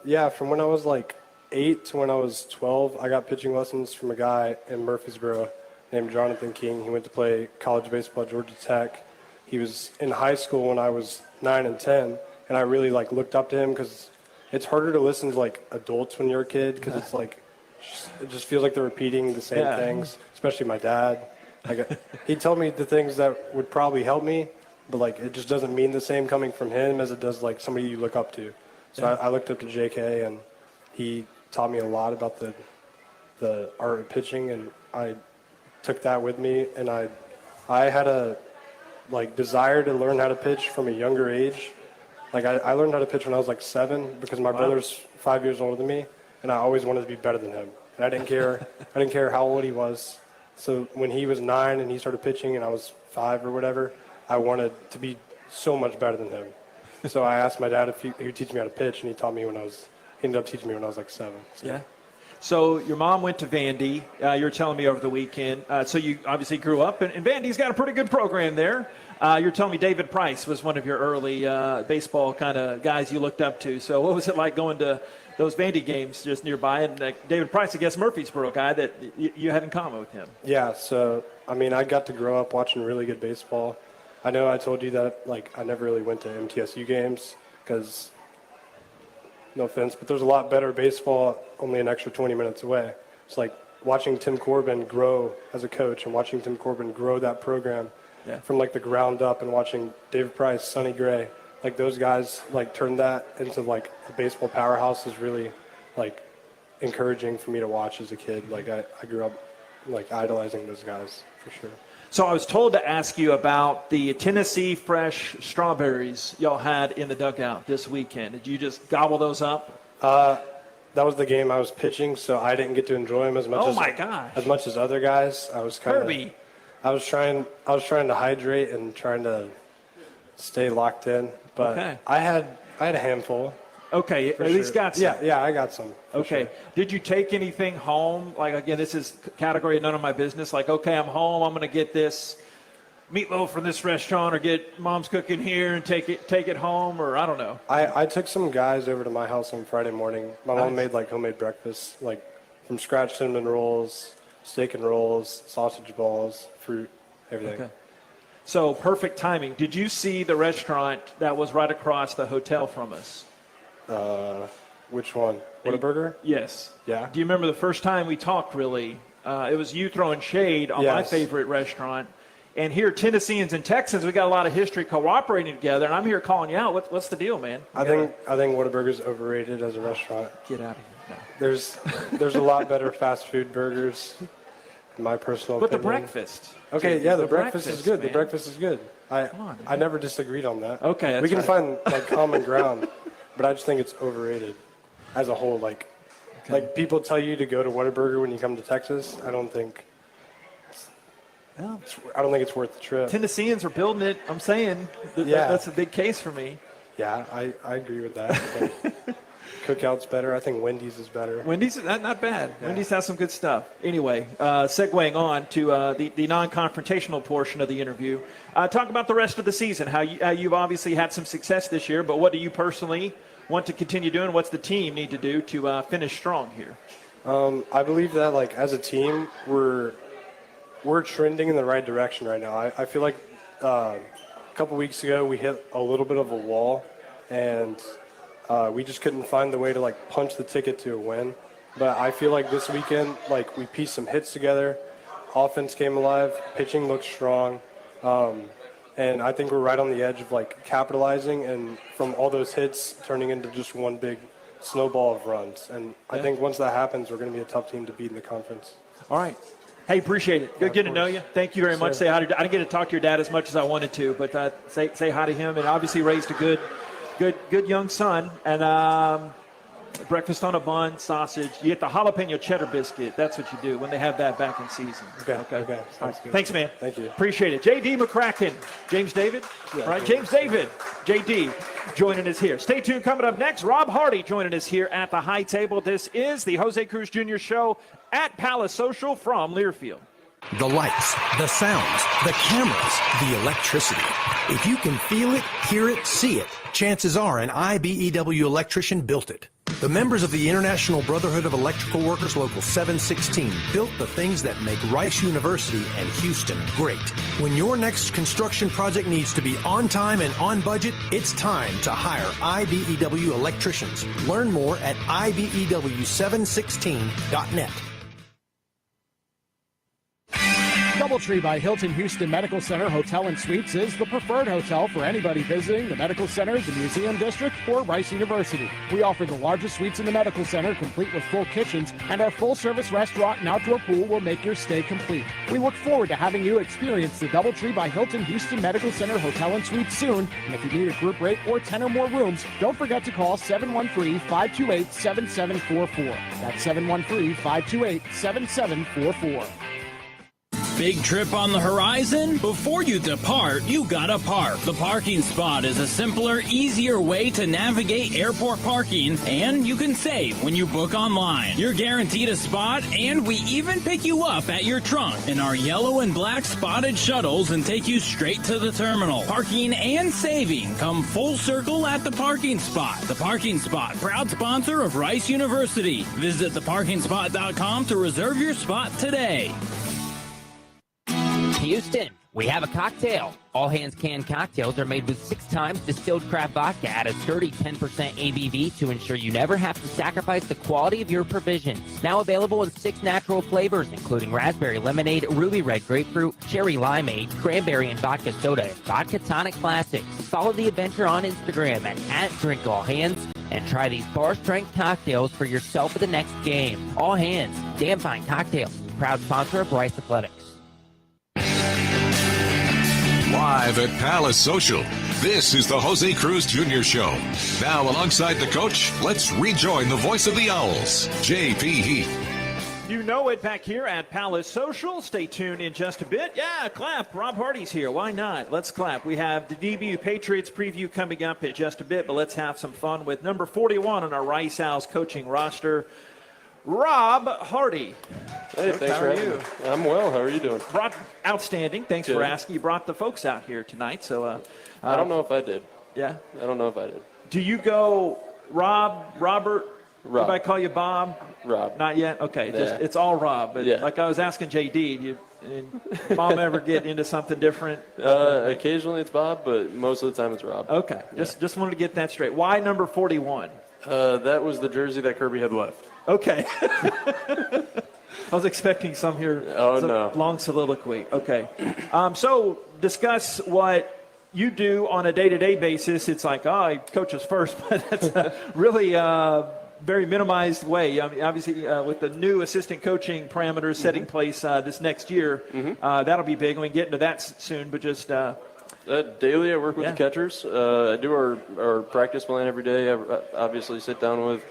Yeah, from when I was like 8 to when I was 12, I got pitching lessons from a guy in Murfreesboro named Jonathan King. He went to play college baseball at Georgia Tech. He was in high school when I was 9 and 10, and I really like looked up to him because it's harder to listen to like adults when you're a kid because it's like it just feels like they're repeating the same things. Especially my dad. Like he'd tell me the things that would probably help me, but like it just doesn't mean the same coming from him as it does like somebody you look up to. So I looked up to JK, and he taught me a lot about the art of pitching, and I took that with me, and I had a like desire to learn how to pitch from a younger age. Like I learned how to pitch when I was like 7 because my brother's 5 years older than me, and I always wanted to be better than him. And I didn't care how old he was. So when he was 9 and he started pitching and I was 5 or whatever, I wanted to be so much better than him. So I asked my dad if he would teach me how to pitch, and he ended up teaching me when I was like 7. So. Yeah. So your mom went to Vandy. You were telling me over the weekend. So you obviously grew up, and Vandy's got a pretty good program there. You're telling me David Price was one of your early baseball kind of guys you looked up to. So what was it like going to those Vandy games just nearby? And David Price, I guess Murfreesboro guy that you had in common with him. Yeah. So I mean, I got to grow up watching really good baseball. I know I told you that like I never really went to MTSU games because, no offense, but there's a lot better baseball only an extra 20 minutes away. It's like watching Tim Corbin grow as a coach and watching Tim Corbin grow that program from like the ground up, and watching David Price, Sonny Gray, like those guys like turn that into like a baseball powerhouse is really like encouraging for me to watch as a kid. Like I grew up like idolizing those guys for sure. So I was told to ask you about the Tennessee fresh strawberries y'all had in the dugout this weekend. Did you just gobble those up? That was the game I was pitching, so I didn't get to enjoy them as much. Oh my gosh! As much as other guys, I was kind of. I was trying to hydrate and trying to stay locked in, but I had a handful. Okay, at least got some. Yeah, I got some. Okay. Sure. Did you take anything home? Like, again, this is category none of my business. Like, okay, I'm home. I'm going to get this meatloaf from this restaurant, or get mom's cooking here and take it home, or I don't know. I took some guys over to my house on Friday morning. My mom made like homemade breakfast, like from scratch cinnamon rolls, steak and rolls, sausage balls, fruit, everything. Okay. So perfect timing. Did you see the restaurant that was right across the hotel from us? Which one? Whataburger? Yes. Yeah. Do you remember the first time we talked, really? It was you throwing shade on my favorite restaurant. And here, Tennesseans and Texans, we got a lot of history cooperating together, and I'm here calling you out. What's the deal, man? I think Whataburger's overrated as a restaurant. Get out of here. No. There's a lot better fast food burgers, in my personal opinion. But the breakfast. Okay, yeah, the breakfast is good. Man. The breakfast is good. Come on, I never disagreed on that. Okay, that's we can right. find like common ground, but I just think it's overrated as a whole. Like people tell you to go to Whataburger when you come to Texas. I don't think it's worth the trip. Tennesseans are building it. I'm saying that's a big case for me. Yeah, I agree with that. Cookout's better. I think Wendy's is better. Wendy's is not bad. Yeah. Wendy's has some good stuff. Anyway, segueing on to the non-confrontational portion of the interview, talk about the rest of the season. How you've obviously had some success this year, but what do you personally want to continue doing? What's the team need to do to finish strong here? I believe that like as a team, we're trending in the right direction right now. I feel like a couple weeks ago we hit a little bit of a wall, and we just couldn't find the way to like punch the ticket to a win. But I feel like this weekend, like we pieced some hits together, offense came alive, pitching looked strong, and I think we're right on the edge of like capitalizing and from all those hits turning into just one big snowball of runs. And I think once that happens, we're going to be a tough team to beat in the conference. All right. Hey, appreciate it. Good getting to know you. Thank you very much. Say hi to. I didn't get to talk to your dad as much as I wanted to, but say hi to him. And obviously raised a good young son. And breakfast on a bun, sausage. You get the jalapeno cheddar biscuit. That's what you do when they have that back in season. Okay. All right. Thanks, man. Thank you. Appreciate it. J.D. McCracken. James David? Yeah, All right, James David. J.D. joining us here. Stay tuned. Coming up next, Rob Hardy joining us here at the high table. This is the Jose Cruz Jr. Show at Palace Social from Learfield. The lights, the sounds, the cameras, the electricity. If you can feel it, hear it, see it, chances are an IBEW electrician built it. The members of the International Brotherhood of Electrical Workers Local 716 built the things that make Rice University and Houston great. When your next construction project needs to be on time and on budget, it's time to hire IBEW electricians. Learn more at IBEW716.net. DoubleTree by Hilton Houston Medical Center Hotel and Suites is the preferred hotel for anybody visiting the medical center, the museum district, or Rice University. We offer the largest suites in the medical center, complete with full kitchens, and our full-service restaurant and outdoor pool will make your stay complete. We look forward to having you experience the DoubleTree by Hilton Houston Medical Center Hotel and Suites soon. And if you need a group rate or 10 or more rooms, don't forget to call 713-528-7744. That's 713-528-7744. Big trip on the horizon? Before you depart, you gotta park. The parking spot is a simpler, easier way to navigate airport parking, and you can save when you book online. You're guaranteed a spot, and we even pick you up at your trunk in our yellow and black spotted shuttles and take you straight to the terminal. Parking and saving come full circle at the parking spot. The Parking Spot, proud sponsor of Rice University. Visit theparkingspot.com to reserve your spot today. Houston, we have a cocktail. All Hands Canned Cocktails are made with 6 times distilled craft vodka at a sturdy 10% ABV to ensure you never have to sacrifice the quality of your provisions. Now available in 6 natural flavors, including raspberry lemonade, ruby red grapefruit, cherry limeade, cranberry and vodka soda, and vodka tonic classics. Follow the adventure on Instagram at @DrinkAllHands and try these bar-strength cocktails for yourself at the next game. All Hands, damn fine cocktails, proud sponsor of Rice Athletics. Live at Palace Social, this is the Jose Cruz Jr. Show. Now, alongside the coach, let's rejoin the voice of the Owls, J.P. Heath. You know it back here at Palace Social. Stay tuned in just a bit. Yeah, clap. Rob Hardy's here. Why not? Let's clap. We have the DBU Patriots preview coming up in just a bit, but let's have some fun with number 41 on our Rice Owls coaching roster, Rob Hardy. Hey, thanks for having me. I'm well. How are you doing? Outstanding. Thanks for asking. You brought the folks out here tonight. So I don't know if I did. Yeah? I don't know if I did. Do you go Rob, Robert? Rob. Everybody call you Bob? Rob. Not yet? Okay. Yeah. It's all Rob. But like I was asking JD, did Mom ever get into something different? Occasionally it's Bob, but most of the time it's Rob. Okay. Just wanted to get that straight. Why number 41? That was the jersey that Kirby had left. Okay. I was expecting some here. Oh, no. Long soliloquy. Okay. So discuss what you do on a day-to-day basis. It's like, I coach us first, but that's really very minimized way. I mean, obviously, with the new assistant coaching parameters setting place this next year, that'll be big. We can get into that soon, but just daily I work with the catchers. I do our practice plan every day. I obviously sit down with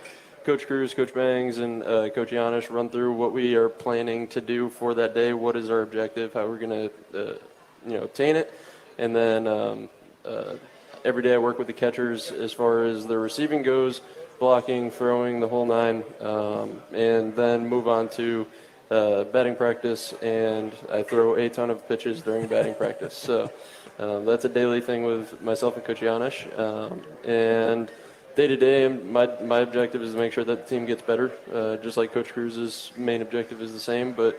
Coach Cruz, Coach Bangs, and Coach Janish, run through what we are planning to do for that day, what is our objective, how we're going to attain it. And then every day I work with the catchers as far as the receiving goes, blocking, throwing, the whole nine, and then move on to batting practice, and I throw a ton of pitches during batting practice. So that's a daily thing with myself and Coach Janish. And day-to-day, my objective is to make sure that the team gets better, just like Coach Cruz's main objective is the same. But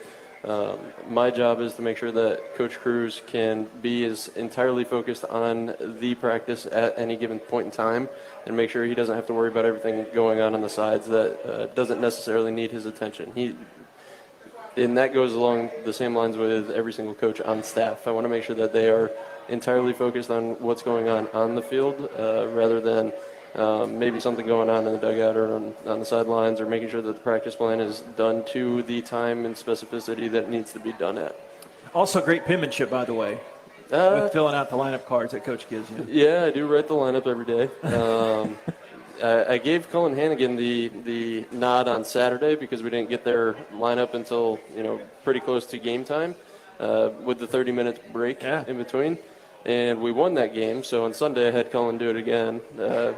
my job is to make sure that Coach Cruz can be as entirely focused on the practice at any given point in time and make sure he doesn't have to worry about everything going on the sides that doesn't necessarily need his attention. And that goes along the same lines with every single coach on staff. I want to make sure that they are entirely focused on what's going on the field rather than maybe something going on in the dugout or on the sidelines, or making sure that the practice plan is done to the time and specificity that it needs to be done at. Also great penmanship, by the way, with filling out the lineup cards that Coach gives you. Yeah, I do write the lineup every day. I gave Cullen Hannigan the nod on Saturday because we didn't get their lineup until pretty close to game time, with the 30-minute break in between, and we won that game. So on Sunday I had Cullen do it again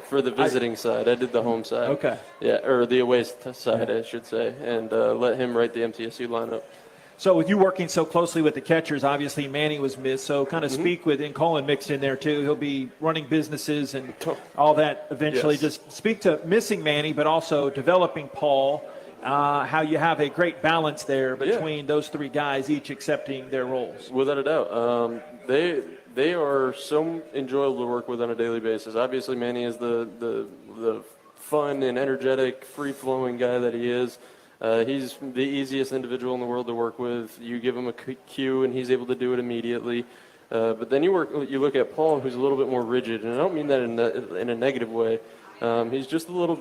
for the visiting side. I did the home side. Okay. Yeah, or the away side, I should say, and let him write the MTSU lineup. So with you working so closely with the catchers, obviously Manny was missed. So kind of speak with, and Colin mixed in there too. He'll be running businesses and all that eventually. Yes. Just speak to missing Manny, but also developing Paul, how you have a great balance there between those three guys, each accepting their roles. Without a doubt. They are so enjoyable to work with on a daily basis. Obviously Manny is the fun and energetic, free-flowing guy that he is. He's the easiest individual in the world to work with. You give him a cue, and he's able to do it immediately. But then you look at Paul, who's a little bit more rigid, and I don't mean that in a negative way. He's just a little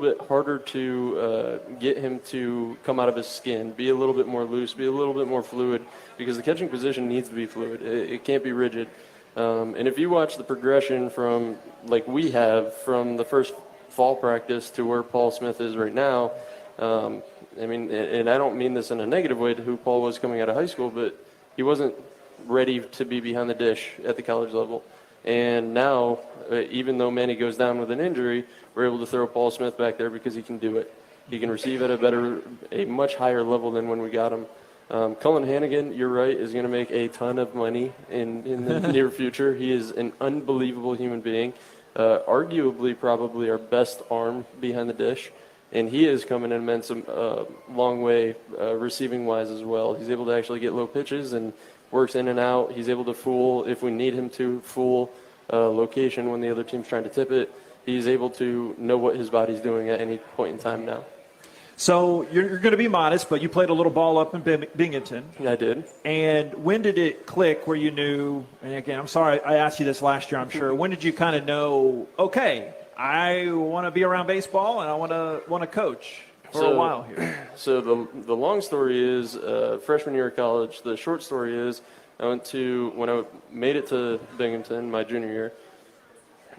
bit harder to get him to come out of his skin, be a little bit more loose, be a little bit more fluid, because the catching position needs to be fluid. It can't be rigid. And if you watch the progression from, like we have, from the first fall practice to where Paul Smith is right now, I mean, and I don't mean this in a negative way to who Paul was coming out of high school, but he wasn't ready to be behind the dish at the college level. And now, even though Manny goes down with an injury, we're able to throw Paul Smith back there because he can do it. He can receive at a much higher level than when we got him. Cullen Hannigan, you're right, is going to make a ton of money in the near future. He is an unbelievable human being, arguably probably our best arm behind the dish. And he is coming in immense long way receiving-wise as well. He's able to actually get low pitches and works in and out. He's able to fool, if we need him to, fool location when the other team's trying to tip it. He's able to know what his body's doing at any point in time now. So you're going to be modest, but you played a little ball up in Binghamton. I did. And when did it click where you knew, and again, I'm sorry, I asked you this last year, I'm sure. When did you kind of know, okay, I want to be around baseball and I want to coach for a while here? So the long story is freshman year of college. The short story is when I made it to Binghamton my junior year.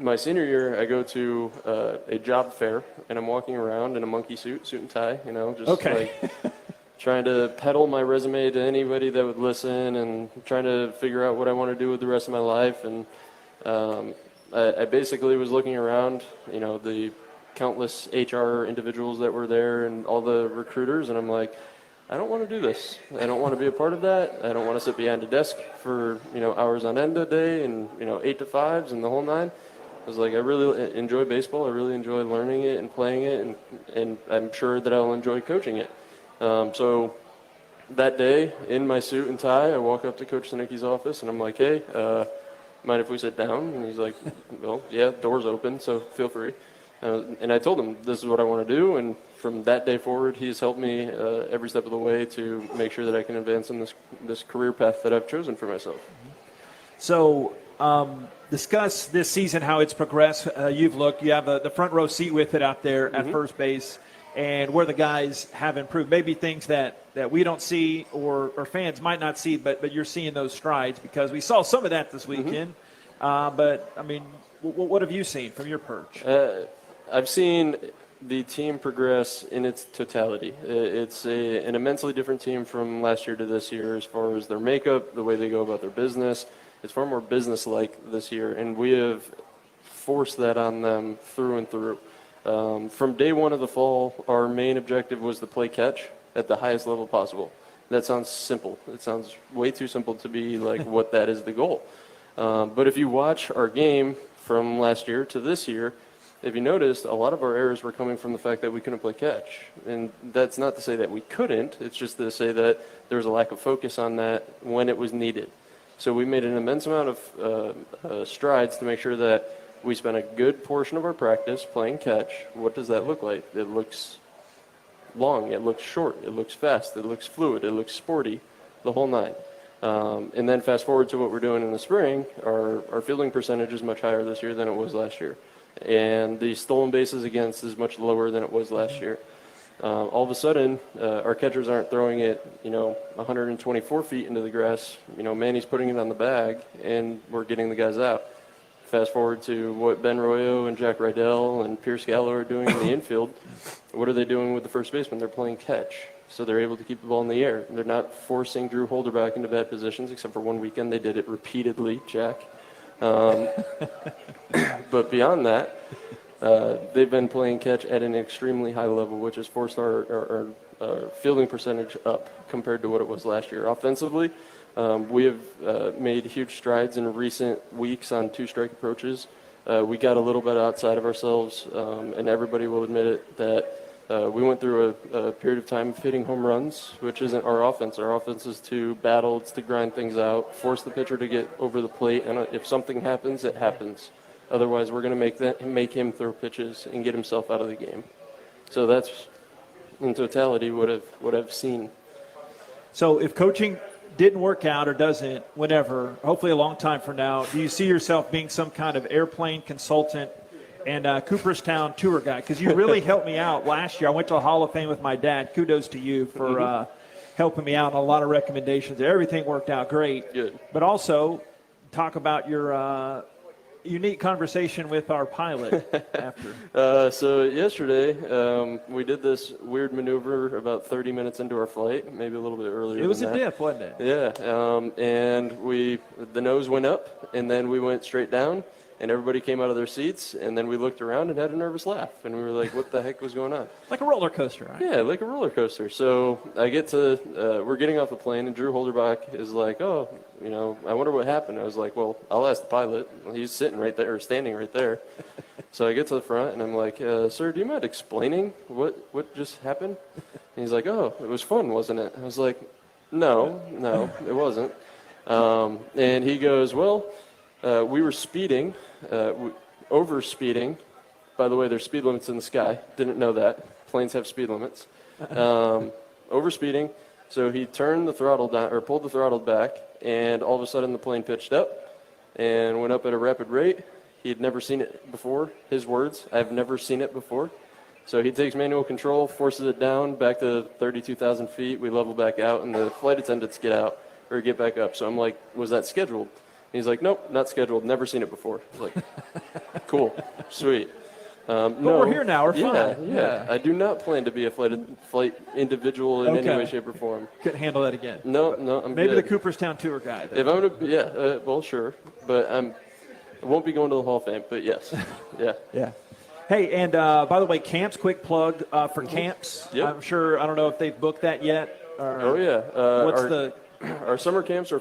My senior year, I go to a job fair, and I'm walking around in a monkey suit and tie, just like trying to peddle my resume to anybody that would listen and trying to figure out what I want to do with the rest of my life. And I basically was looking around, the countless HR individuals that were there and all the recruiters, and I'm like, I don't want to do this. I don't want to be a part of that. I don't want to sit behind a desk for, hours on end a day and, 8 to 5s and the whole nine. I was like, I really enjoy baseball. I really enjoy learning it and playing it, and I'm sure that I'll enjoy coaching it. So that day, in my suit and tie, I walk up to Coach Sinicki's office, and I'm like, hey, mind if we sit down? And he's like, well, yeah, door's open, so feel free. And I told him this is what I want to do, and from that day forward, he's helped me every step of the way to make sure that I can advance in this career path that I've chosen for myself. So discuss this season, how it's progressed. You have the front row seat with it out there at first base, and where the guys have improved. Maybe things that we don't see or fans might not see, but you're seeing those strides because we saw some of that this weekend. But, I mean, what have you seen from your perch? I've seen the team progress in its totality. It's an immensely different team from last year to this year as far as their makeup, the way they go about their business. It's far more business-like this year, and we have forced that on them through and through. From day one of the fall, our main objective was to play catch at the highest level possible. That sounds simple. It sounds way too simple to be like what that is the goal. But if you watch our game from last year to this year, if you noticed, a lot of our errors were coming from the fact that we couldn't play catch. And that's not to say that we couldn't. It's just to say that there was a lack of focus on that when it was needed. So we made an immense amount of strides to make sure that we spent a good portion of our practice playing catch. What does that look like? It looks long. It looks short. It looks fast. It looks fluid. It looks sporty, the whole nine. And then fast forward to what we're doing in the spring, our fielding percentage is much higher this year than it was last year. And the stolen bases against is much lower than it was last year. All of a sudden, our catchers aren't throwing it, 124 feet into the grass. Manny's putting it on the bag, and we're getting the guys out. fast forward to what Ben Royo and Jack Rydell and Pierce Gallo are doing in the infield. What are they doing with the first baseman? They're playing catch. So they're able to keep the ball in the air. They're not forcing Drew Holder back into bad positions, except for one weekend they did it repeatedly, Jack. But beyond that, they've been playing catch at an extremely high level, which has forced our fielding percentage up compared to what it was last year. Offensively, we have made huge strides in recent weeks on two-strike approaches. We got a little bit outside of ourselves, and everybody will admit it, that we went through a period of time of hitting home runs, which isn't our offense. Our offense is to battle, it's to grind things out, force the pitcher to get over the plate, and if something happens, it happens. Otherwise, we're going to make him throw pitches and get himself out of the game. So that's, in totality, what I've seen. So if coaching didn't work out or doesn't, whenever, hopefully a long time from now, do you see yourself being some kind of airplane consultant and Cooperstown tour guide? Because you really helped me out last year. I went to the Hall of Fame with my dad. Kudos to you for helping me out on a lot of recommendations. Everything worked out great. Good. But also talk about your unique conversation with our pilot after. So yesterday, we did this weird maneuver about 30 minutes into our flight, maybe a little bit earlier. It was than a that. dip, wasn't it? Yeah, and the nose went up, and then we went straight down, and everybody came out of their seats, and then we looked around and had a nervous laugh, and we were like, what the heck was going on? Like a roller coaster, right? Yeah, like a roller coaster. So I get to, we're getting off the plane, and Drew Holderbach is like, oh, I wonder what happened. I was like, well, I'll ask the pilot. He's sitting right there, or standing right there. So I get to the front, and I'm like, sir, do you mind explaining what just happened? And he's like, oh, it was fun, wasn't it? I was like, no, it wasn't. And he goes, well, we were speeding, over speeding. By the way, there's speed limits in the sky. Didn't know that. Planes have speed limits. Over speeding. So he turned the throttle down, or pulled the throttle back, and all of a sudden the plane pitched up and went up at a rapid rate. He had never seen it before. His words, I've never seen it before. So he takes manual control, forces it down back to 32,000 feet. We level back out, and the flight attendants get back up. So I'm like, was that scheduled? And he's like, nope, not scheduled. Never seen it before. I was like, cool, sweet. But no, we're here now. We're fine. Yeah. I do not plan to be a flight individual in any way, shape, or form. Couldn't handle that again. No, I'm Maybe good. the Cooperstown tour guide. If I'm gonna, well, sure, but I won't be going to the Hall of Fame. But yes, yeah. Yeah. Hey, and by the way, camps. Quick plug for camps. Yep. I'm sure. I don't know if they've booked that yet. Oh yeah. What's our summer camps are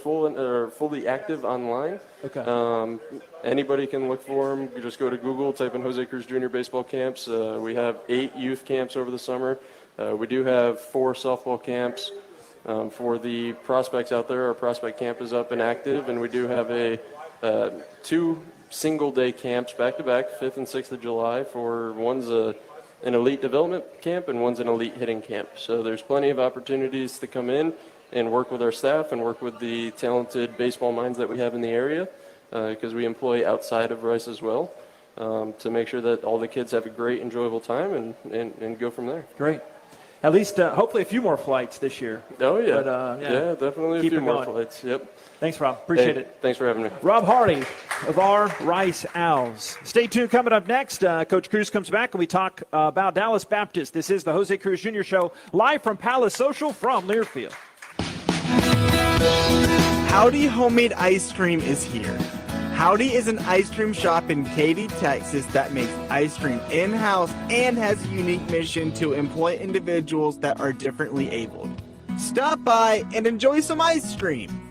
fully active online. Okay. Anybody can look for them. You just go to Google, type in Jose Cruz Junior Baseball Camps. We have 8 youth camps over the summer. We do have 4 softball camps. For the prospects out there, our prospect camp is up and active, and we do have 2 single-day camps back-to-back, 5th and 6th of July. One's an elite development camp and one's an elite hitting camp. So there's plenty of opportunities to come in and work with our staff and work with the talented baseball minds that we have in the area, because we employ outside of Rice as well, to make sure that all the kids have a great, enjoyable time and go from there. Great. At least, hopefully, a few more flights this year. Oh, yeah. But, yeah, definitely keep a few it more going. flights. Yep. Thanks, Rob. Appreciate it. Thanks for having me. Rob Hardy of our Rice Owls. Stay tuned. Coming up next, Coach Cruz comes back and we talk about Dallas Baptist. This is the Jose Cruz Jr. Show, live from Palace Social from Learfield. Howdy Homemade Ice Cream is here. Howdy is an ice cream shop in Katy, Texas that makes ice cream in-house and has a unique mission to employ individuals that are differently abled. Stop by and enjoy some ice cream.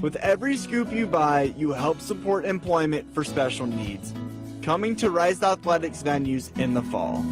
With every scoop you buy, you help support employment for special needs. Coming to Rice Athletics venues in the fall.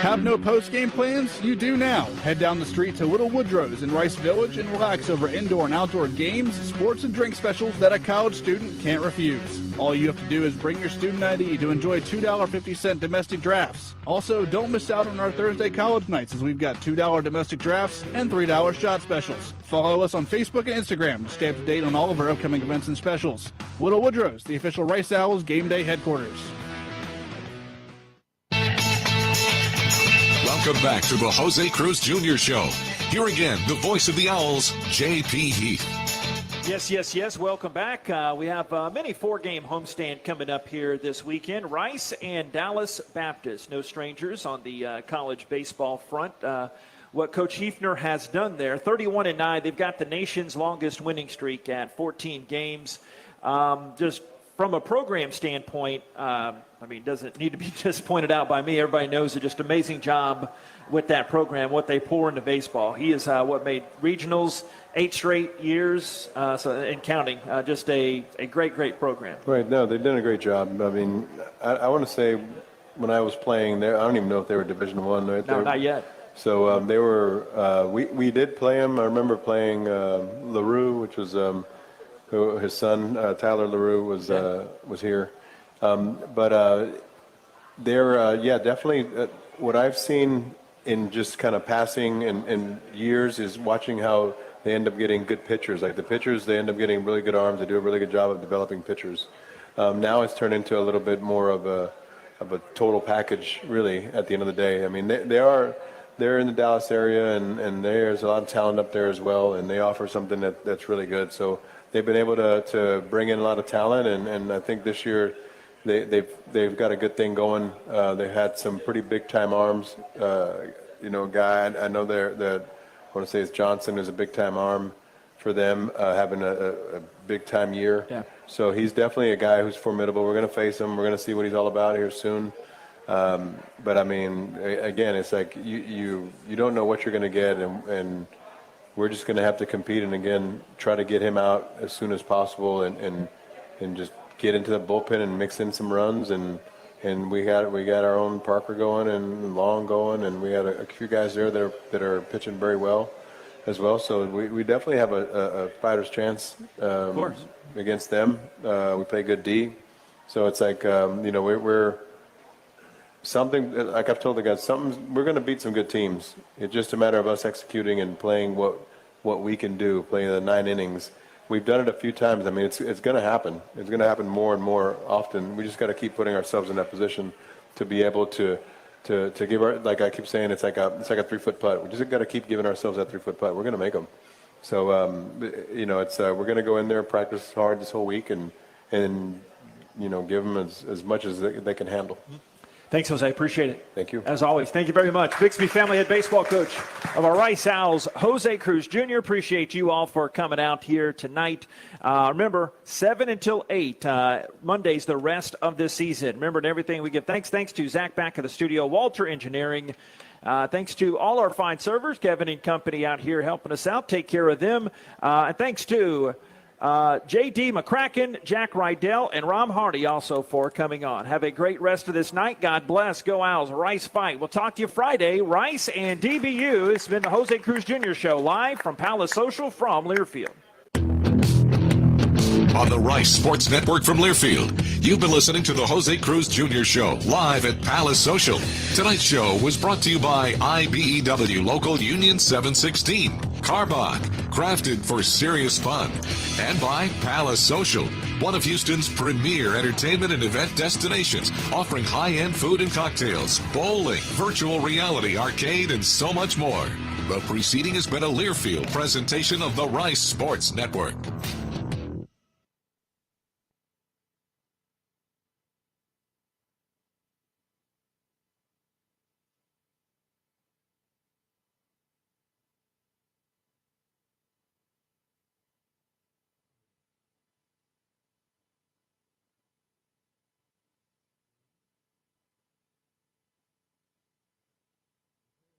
Have no post-game plans? You do now. Head down the street to Little Woodrow's in Rice Village and relax over indoor and outdoor games, sports, and drink specials that a college student can't refuse. All you have to do is bring your student ID to enjoy $2.50 domestic drafts. Also, don't miss out on our Thursday college nights, as we've got $2 domestic drafts and $3 shot specials. Follow us on Facebook and Instagram to stay up to date on all of our upcoming events and specials. Little Woodrow's, the official Rice Owls game day headquarters. Welcome back to the Jose Cruz Jr. Show. Here again, the voice of the Owls, J.P. Heath. Yes. Welcome back. We have a mini 4-game homestand coming up here this weekend. Rice and Dallas Baptist, no strangers on the college baseball front. What Coach Hefner has done there, 31-9. They've got the nation's longest winning streak at 14 games. Just from a program standpoint, doesn't need to be just pointed out by me. Everybody knows it. Just amazing job with that program, what they pour into baseball. He is what made regionals 8 straight years, and counting. Just a great program. Right. No, they've done a great job. I mean, I want to say when I was playing there, I don't even know if they were Division I. Right? No, not yet. So they were. We did play them. I remember playing LaRue, which was who his son Tyler LaRue was here. But they're definitely what I've seen in just kind of passing and years is watching how they end up getting good pitchers. Like the pitchers, they end up getting really good arms. They do a really good job of developing pitchers. Now it's turned into a little bit more of a total package, really, at the end of the day. I mean, they're in the Dallas area, and there's a lot of talent up there as well, and they offer something that's really good. So they've been able to bring in a lot of talent, and I think this year they've got a good thing going. They had some pretty big-time arms. Guy I know that I want to say it's Johnson is a big-time arm for them, having a big-time year. Yeah. So he's definitely a guy who's formidable. We're going to face him. We're going to see what he's all about here soon. But I mean, again, it's like you don't know what you're going to get, and we're just going to have to compete and again try to get him out as soon as possible, and just get into the bullpen and mix in some runs, and we got our own Parker going and Long going, and we had a few guys there that are pitching very well as well. So we definitely have a fighter's chance against them. We play good D, so it's like we're something, like I've told the guys, we're going to beat some good teams. It's just a matter of us executing and playing what we can do, playing the 9 innings. We've done it a few times. I mean, it's going to happen. It's going to happen more and more often. We just got to keep putting ourselves in that position to be able to give our, like I keep saying, it's like a 3-foot putt. We just got to keep giving ourselves that 3-foot putt. We're going to make them. So it's we're going to go in there, practice hard this whole week, and give them as much as they can handle. Thanks, Jose. Appreciate it. Thank you. As always, thank you very much. Bixby family head baseball coach of our Rice Owls, Jose Cruz Jr. Appreciate you all for coming out here tonight. Remember, 7 until 8, Mondays, the rest of this season. Remember, in everything we give thanks to Zach back of the studio, Walter Engineering. Thanks to all our fine servers, Kevin and company out here helping us out. Take care of them. And thanks to J.D. McCracken, Jack Rydell, and Rom Hardy also for coming on. Have a great rest of this night. God bless. Go Owls. Rice fight. We'll talk to you Friday. Rice and DBU. It's been the Jose Cruz Jr. Show live from Palace Social from Learfield. On the Rice Sports Network from Learfield, you've been listening to the Jose Cruz Jr. Show live at Palace Social. Tonight's show was brought to you by IBEW Local Union 716, Carbach, crafted for serious fun, and by Palace Social, one of Houston's premier entertainment and event destinations, offering high-end food and cocktails, bowling, virtual reality, arcade, and so much more. The preceding has been a Learfield presentation of the Rice Sports Network.